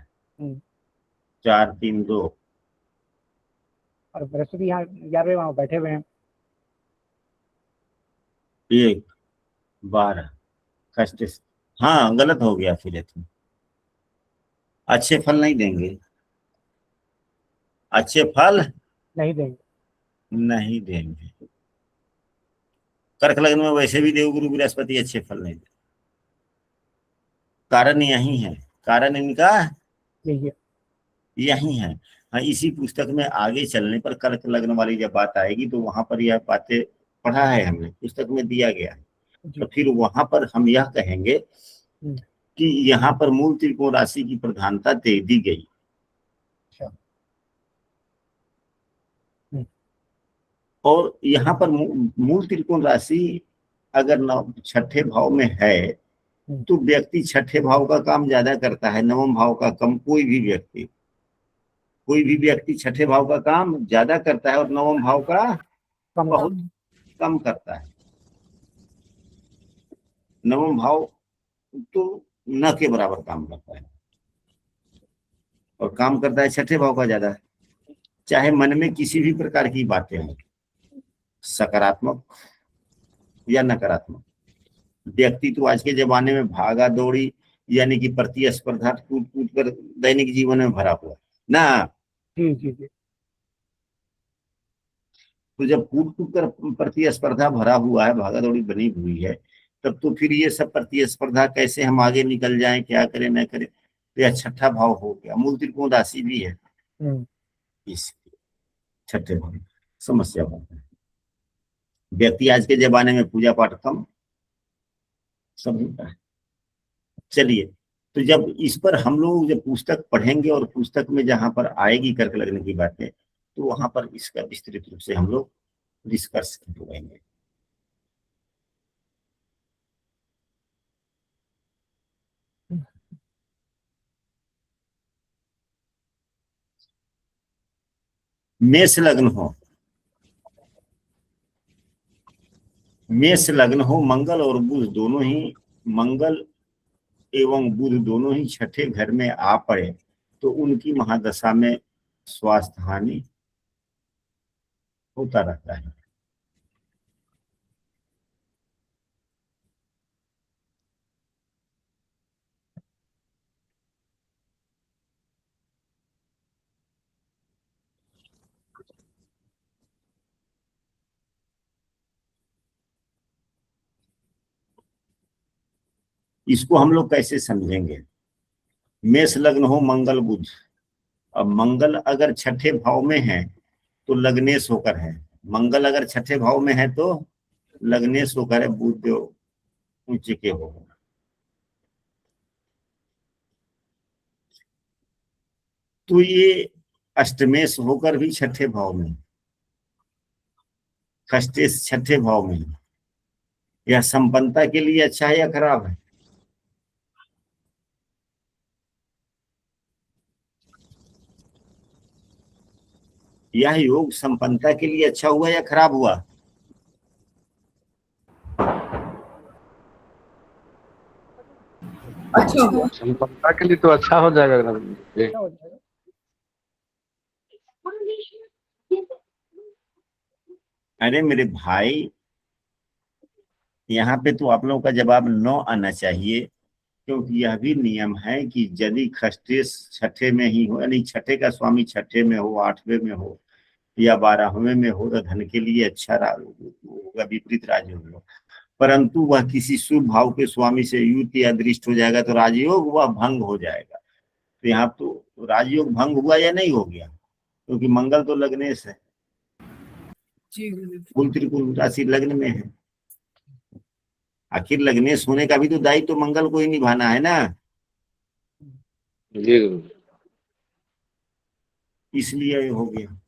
4 3 2 और बृहस्पति यहाँ 11वें भाव बैठे हुए हैं। 1 12 कष्ट। हाँ गलत हो गया फिर ये तो। अच्छे फल नहीं देंगे, अच्छे फल नहीं देंगे। नहीं देंगे। कर्क लग्न में वैसे भी देवगुरु बृहस्पति अच्छे फल नहीं देते। कारण यही है, कारण इनका यही है। यही है। हाँ, इसी पुस्तक में आगे चलने पर कर्क लग्न वाली जब बात आएगी तो वहां पर यह बातें पढ़ा है हमने, पुस्तक में दिया गया है। जी। तो फिर वहां पर हम यह कहेंगे हम्म। कि यहाँ पर मूल त्रिकोण राशि की प्रधानता दे दी गई। अच्छा। हम्म। और यहाँ पर मूल त्रिकोण राशि अगर छठे भाव में है तो व्यक्ति छठे भाव का काम ज्यादा करता है, नवम भाव का कम। कोई भी व्यक्ति छठे भाव का काम ज्यादा करता है और नवम भाव का कम बहुत कम करता है। नवम भाव तो न के बराबर काम करता है और काम करता है छठे भाव का ज्यादा। चाहे मन में किसी भी प्रकार की बातें हों, सकारात्मक या नकारात्मक। व्यक्ति तो आज के जमाने में भागा दौड़ी यानी कि प्रतिस्पर्धा कूद कूद कर दैनिक जीवन में भरा हुआ ना। जी जी जी। तो जब कूद कूद कर प्रतिस्पर्धा भरा हुआ है, भागा दौड़ी बनी हुई है, तब तो फिर ये सब प्रतिस्पर्धा कैसे हम आगे निकल जाएं, क्या करें न करें। तो यह छठा भाव हो गया, मूल त्रिकोण राशि भी है इस छठे भाव में समस्या बनता है। व्यक्ति आज के जमाने में पूजा पाठ कम सब होता है। चलिए, तो जब इस पर हम लोग जब पुस्तक पढ़ेंगे और पुस्तक में जहां पर आएगी कर्क लग्न की बातें, तो वहां पर इसका विस्तृत रूप से हम लोग डिस्कस करेंगे। मेष लग्न हो, मेष लग्न हो, मंगल और बुध दोनों ही, मंगल एवं बुध दोनों ही छठे घर में आ पड़े तो उनकी महादशा में स्वास्थ्य हानि होता रहता है। इसको हम लोग कैसे समझेंगे? मेष लग्न हो, मंगल बुध। अब मंगल अगर छठे भाव में है तो लग्नेश होकर है। मंगल अगर छठे भाव में है तो लग्नेश होकर है, बुध उच्च के हो। तो ये अष्टमेश होकर भी छठे भाव में, खष्टेश छठे भाव में, यह संपन्नता के लिए अच्छा है या खराब है? यह योग संपन्नता के लिए अच्छा हुआ या खराब हुआ? अच्छा हुआ। संपन्नता के लिए तो अच्छा हो जाएगा एकदम। अच्छा हो जाएगा। अरे मेरे भाई, यहाँ पे तो आप लोगों का जवाब 9 आना चाहिए, क्योंकि यह भी नियम है कि यदि खष्टेश छठे में ही हो, यानी छठे का स्वामी छठे में हो, 8वें में हो या 12वें में हो, तो धन के लिए अच्छा होगा, विपरीत राजयोग हो। परंतु वह किसी शुभ भाव के स्वामी से युत या दृष्ट हो जाएगा तो राजयोग वह भंग हो जाएगा। तो यहाँ तो राजयोग भंग हुआ या नहीं हो गया? क्योंकि मंगल तो लग्नेश है, जी कुल त्रिकोण राशि लग्न में है। आखिर लग्नेश होने का भी तो दायित्व तो मंगल को ही निभाना है ना, जी इसलिए ये हो गया।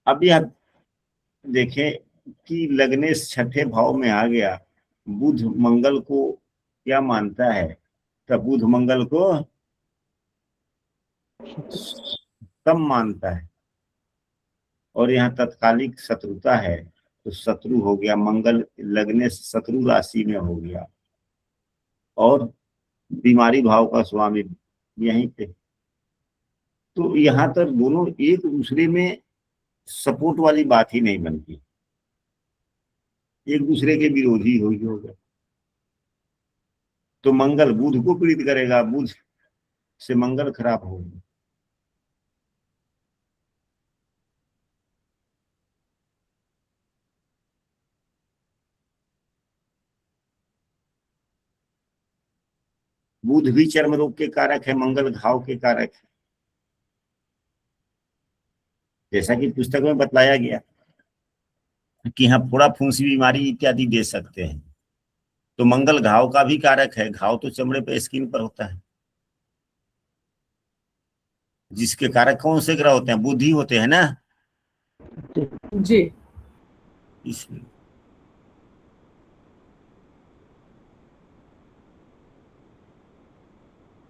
अब यह देखें कि लग्नेश छठे भाव में आ गया, बुध मंगल को क्या मानता है? तब बुध मंगल को कम मानता है और यहाँ तत्कालिक शत्रुता है, तो शत्रु हो गया। मंगल लग्नेश शत्रु राशि में हो गया और बीमारी भाव का स्वामी यहीं पे। तो यहाँ तक दोनों एक दूसरे में सपोर्ट वाली बात ही नहीं बनती, एक दूसरे के विरोधी हो गए। तो मंगल बुध को पीड़ित करेगा, बुध से मंगल खराब होगा। बुध भी चर्म रोग के कारक है, मंगल घाव के कारक है, जैसा कि पुस्तक में बतलाया गया कि हाँ फोड़ा फुंसी बीमारी इत्यादि दे सकते हैं। तो मंगल घाव का भी कारक है, घाव तो चमड़े पे स्किन पर होता है, जिसके कारक कौन से ग्रह होते हैं? बुद्धि होते हैं ना, जी। इसलिए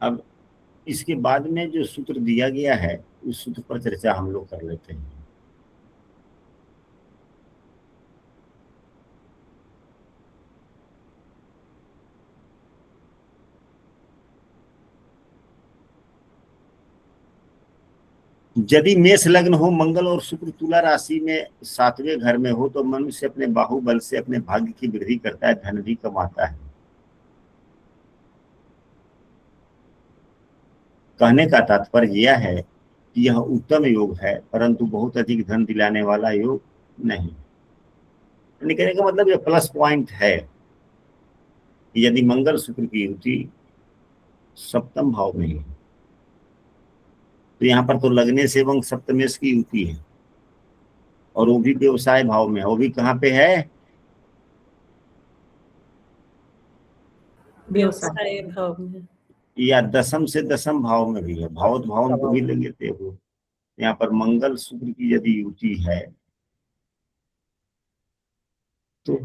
अब इसके बाद में जो सूत्र दिया गया है उस सूत्र पर चर्चा हम लोग कर लेते हैं। यदि मेष लग्न हो, मंगल और शुक्र तुला राशि में 7वें घर में हो, तो मनुष्य अपने बाहुबल से अपने भाग्य की वृद्धि करता है, धन भी कमाता है। कहने का तात्पर्य यह है कि यह उत्तम योग है, परंतु बहुत अधिक धन दिलाने वाला योग नहीं। कहने का मतलब यह प्लस पॉइंट है। यदि मंगल शुक्र की युति सप्तम भाव में है, तो यहाँ पर तो लगने से एवं सप्तमेश की युति है, और वो भी व्यवसाय भाव में है। वो भी कहाँ पे है? व्यवसाय भाव में, या दशम से दशम भाव में भी है, भावत भावन को भी ले लेते हो। यहाँ पर मंगल शुक्र की यदि युति है तो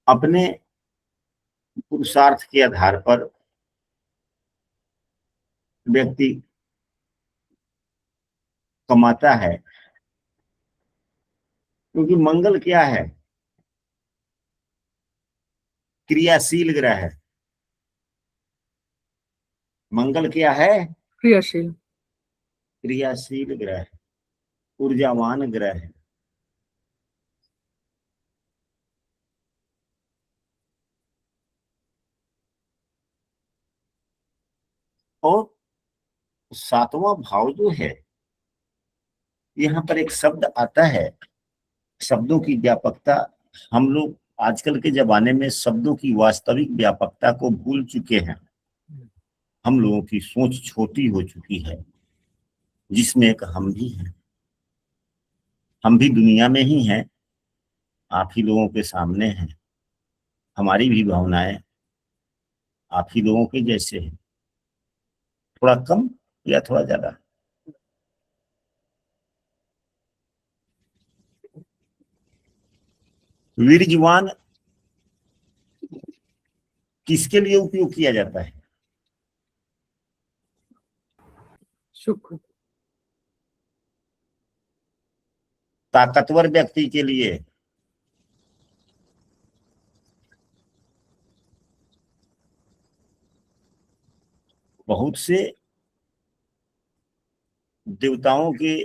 अपने पुरुषार्थ के आधार पर व्यक्ति कमाता है, क्योंकि मंगल क्या है? क्रियाशील ग्रह है। मंगल क्या है? क्रियाशील। क्रियाशील ग्रह है, ऊर्जावान ग्रह है। और 7वां भाव जो है, यहाँ पर एक शब्द आता है, शब्दों की व्यापकता। हम लोग आजकल के जमाने में शब्दों की वास्तविक व्यापकता को भूल चुके हैं। हम लोगों की सोच छोटी हो चुकी है, जिसमें एक हम भी हैं। हम भी दुनिया में ही हैं, आप ही लोगों के सामने हैं। हमारी भी भावनाएं आप ही लोगों के जैसे हैं, थोड़ा कम या थोड़ा ज्यादा। वीर्यवान किसके लिए उपयोग किया जाता है? शुक्र। ताकतवर व्यक्ति के लिए। बहुत से देवताओं के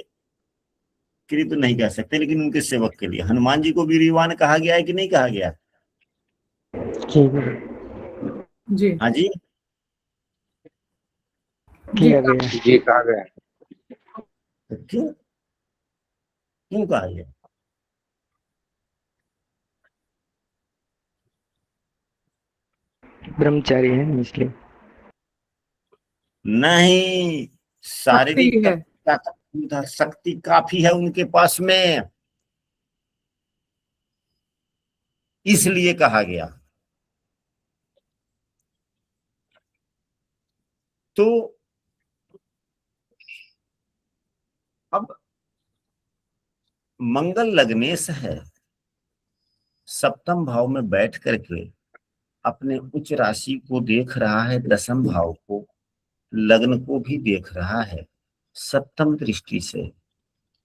लिए तो नहीं कह सकते, लेकिन उनके सेवक के लिए। हनुमान जी को वीर्यवान कहा गया है कि नहीं कहा गया? जी। हाँ जी, किया गया। जी कहा गया। तो क्यों क्यों कहा गया? ब्रह्मचारी है इसलिए। नहीं, शारीरिक है। शक्ति काफी है उनके पास में, इसलिए कहा गया। तो अब मंगल लग्नेश है, सप्तम भाव में बैठ करके अपने उच्च राशि को देख रहा है, दशम भाव को, लग्न को भी देख रहा है। सप्तम दृष्टि से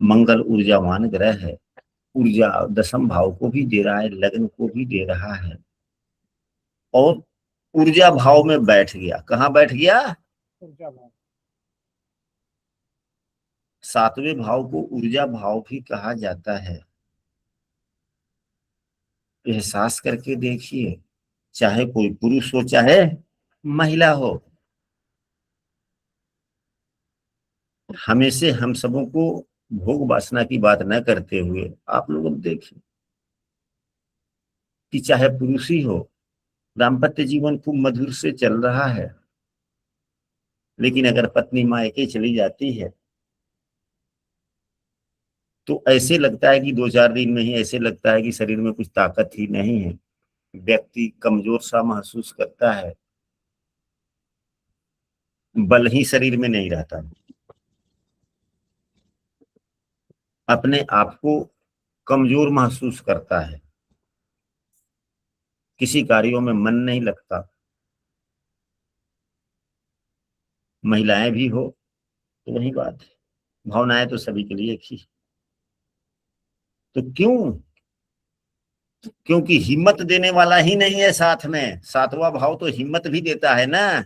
मंगल ऊर्जावान ग्रह है, ऊर्जा दशम भाव को भी दे रहा है, लग्न को भी दे रहा है। और ऊर्जा भाव में बैठ गया। कहाँ बैठ गया? ऊर्जा भाव। सातवें भाव को ऊर्जा भाव भी कहा जाता है। एहसास करके देखिए, चाहे कोई पुरुष हो चाहे महिला हो, हमेशा हम सबों को भोग वासना की बात न करते हुए आप लोग देखिए कि चाहे पुरुष ही हो, दाम्पत्य जीवन खूब मधुर से चल रहा है, लेकिन अगर पत्नी मायके चली जाती है तो ऐसे लगता है कि 2-4 दिन में ही ऐसे लगता है कि शरीर में कुछ ताकत ही नहीं है, व्यक्ति कमजोर सा महसूस करता है, बल ही शरीर में नहीं रहता, अपने आप को कमजोर महसूस करता है, किसी कार्यों में मन नहीं लगता। महिलाएं भी हो तो वही बात है, भावनाएं तो सभी के लिए एक ही। तो क्यों? क्योंकि हिम्मत देने वाला ही नहीं है साथ में। सातवां भाव तो हिम्मत भी देता है ना।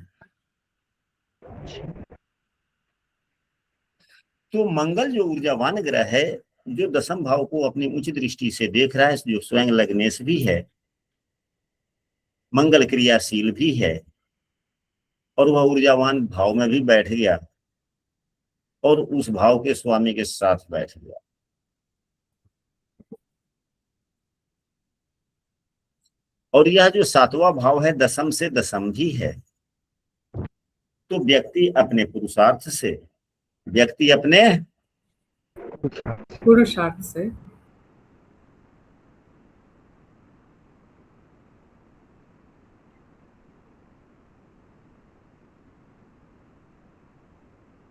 तो मंगल जो ऊर्जावान ग्रह है, जो दशम भाव को अपनी उच्च दृष्टि से देख रहा है, जो स्वयं लग्नेश भी है, मंगल क्रियाशील भी है, और वह ऊर्जावान भाव में भी बैठ गया और उस भाव के स्वामी के साथ बैठ गया। और यह जो सातवां भाव है दशम से दशम भी है, तो व्यक्ति अपने पुरुषार्थ से, व्यक्ति अपने पुरुषार्थ से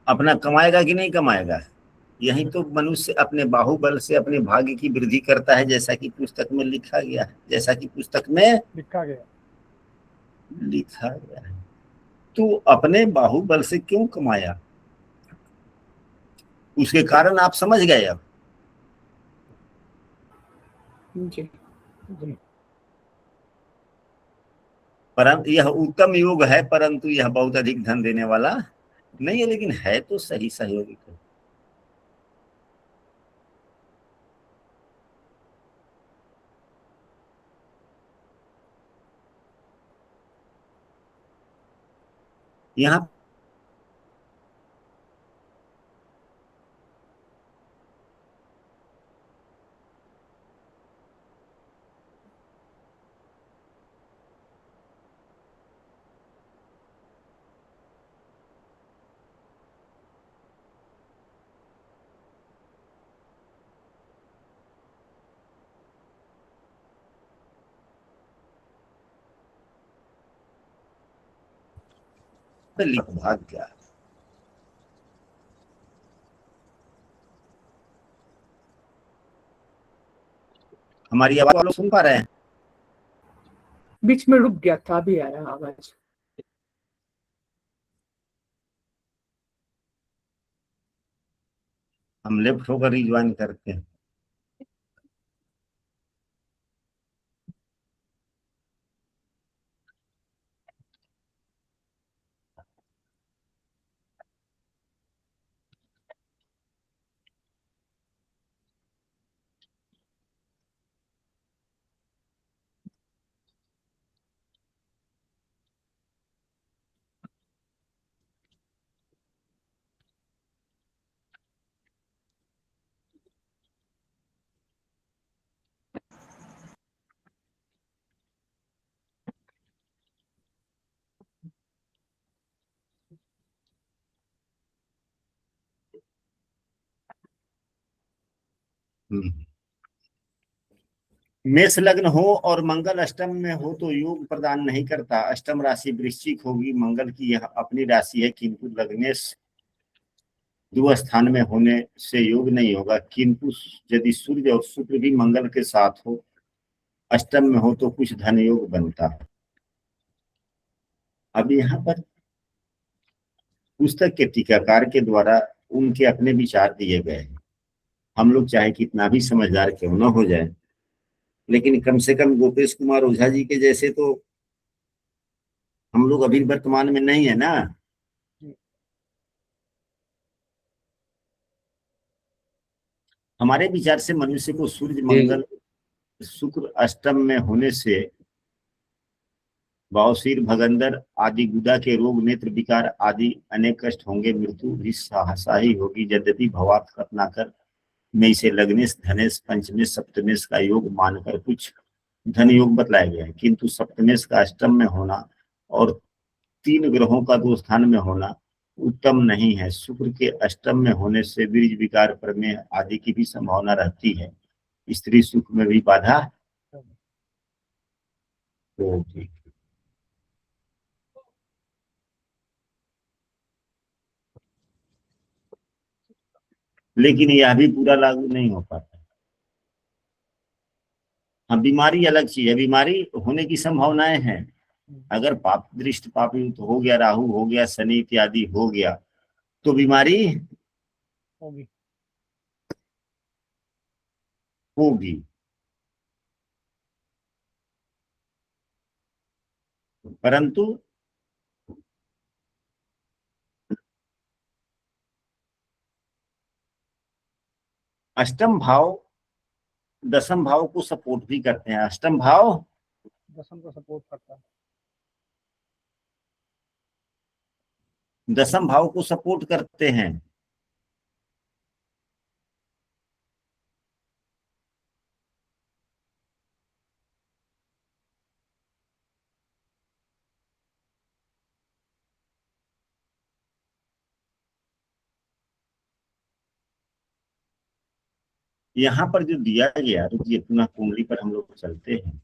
अपना कमाएगा कि नहीं कमाएगा? यही तो मनुष्य अपने बाहुबल से अपने भाग्य की वृद्धि करता है, जैसा कि पुस्तक में लिखा गया है, जैसा कि पुस्तक में लिखा गया है। तो अपने बाहुबल से क्यों कमाया? उसके कारण आप समझ गए अब। जी जी। परंतु यह उत्तम योग है, परंतु यह बहुत अधिक धन देने वाला नहीं है, लेकिन है तो सही सहयोगी। यहाँ भाग गया। हमारी आवाज आप लोग सुन पा रहे हैं? बीच में रुक गया था, अभी आया आवाज। हम लेफ्ट होकर रिज्वाइन करते हैं। मेष लग्न हो और मंगल अष्टम में हो तो योग प्रदान नहीं करता। अष्टम राशि वृश्चिक होगी, मंगल की यह अपनी राशि है, किंतु लग्नेश दो स्थान में होने से योग नहीं होगा। किंतु यदि सूर्य और शुक्र भी मंगल के साथ हो, अष्टम में हो, तो कुछ धन योग बनता है। अब यहाँ पर पुस्तक के टीकाकार के द्वारा उनके अपने विचार दिए गए हैं। हम लोग चाहे कितना भी समझदार क्यों न हो जाए, लेकिन कम से कम गोपेश कुमार ओझा जी के जैसे तो हम लोग अभी वर्तमान में नहीं है ना। हमारे विचार से मनुष्य को सूर्य मंगल शुक्र अष्टम में होने से बवासीर भगंदर आदि गुदा के रोग नेत्र विकार आदि अनेक कष्ट होंगे, मृत्यु भी साही होगी। यद्यपि भवात रत्नाकर में इसे लग्नेश धनेश पंचमेश सप्तमेश का योग मानकर कुछ धन योग बतलाया गया है, किंतु सप्तमेश का अष्टम में होना और 3 ग्रहों का 2 स्थान में होना उत्तम नहीं है। शुक्र के अष्टम में होने से बीज विकार प्रमेह आदि की भी संभावना रहती है। स्त्री सुख में भी बाधा होगी। लेकिन यह भी पूरा लागू नहीं हो पाता। हाँ, बीमारी अलग चीज है, बीमारी होने की संभावनाएं हैं। अगर पाप दृष्ट पाप युक्त हो गया, राहु हो गया, शनि इत्यादि हो गया तो बीमारी होगी। होगी। परंतु अष्टम भाव दसम भाव को सपोर्ट भी करते हैं। अष्टम भाव दसम को सपोर्ट करता है। दसम भाव को सपोर्ट करते हैं। यहाँ पर जो दिया गया, रुकिए पुनः कुंडली पर हम लोग चलते हैं।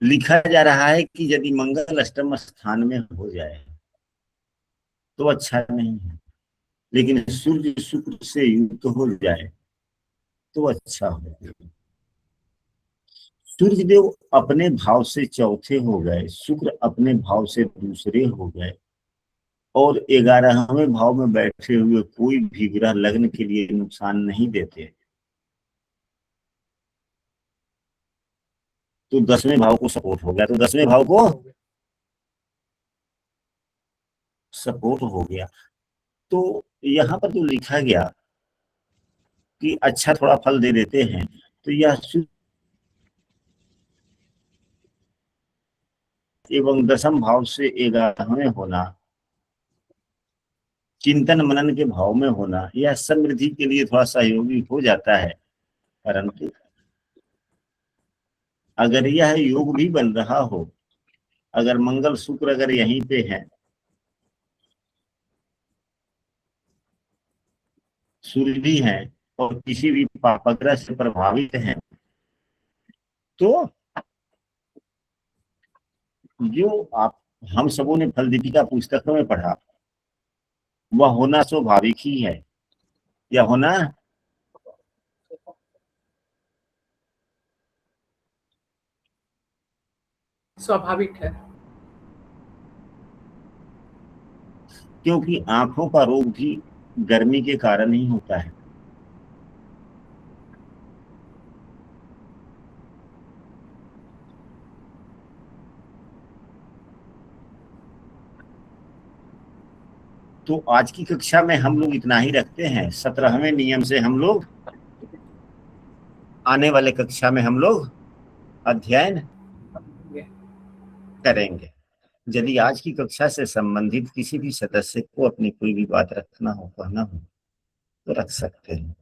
लिखा जा रहा है कि यदि मंगल अष्टम स्थान में हो जाए तो अच्छा नहीं है, लेकिन सूर्य शुक्र से युक्त हो जाए तो अच्छा हो। सूर्य देव अपने भाव से चौथे हो गए, शुक्र अपने भाव से दूसरे हो गए, और 11वें भाव में बैठे हुए कोई भी ग्रह लग्न के लिए नुकसान नहीं देते। तो 10वें भाव को सपोर्ट हो गया, तो 10वें भाव को सपोर्ट हो गया। तो यहाँ पर जो लिखा गया कि अच्छा थोड़ा फल दे देते हैं, तो यह एवं दसम भाव से 11वें होना, चिंतन मनन के भाव में होना, यह समृद्धि के लिए थोड़ा सहयोगी हो जाता है। परंतु अगर यह योग भी बन रहा हो, अगर मंगल शुक्र अगर यहीं पे है, सूर्य भी है और किसी भी पापग्रह से प्रभावित है, तो जो आप हम सबों ने फल दीपिका पुस्तकों में पढ़ा, वह होना स्वाभाविक ही है। यह होना स्वाभाविक है। क्योंकि आंखों का रोग भी गर्मी के कारण ही होता है। तो आज की कक्षा में हम लोग इतना ही रखते हैं। 17वें नियम से हम लोग आने वाले कक्षा में हम लोग अध्ययन करेंगे। यदि आज की कक्षा से संबंधित किसी भी सदस्य को अपनी कोई भी बात रखना हो, कहना हो, तो रख सकते हैं।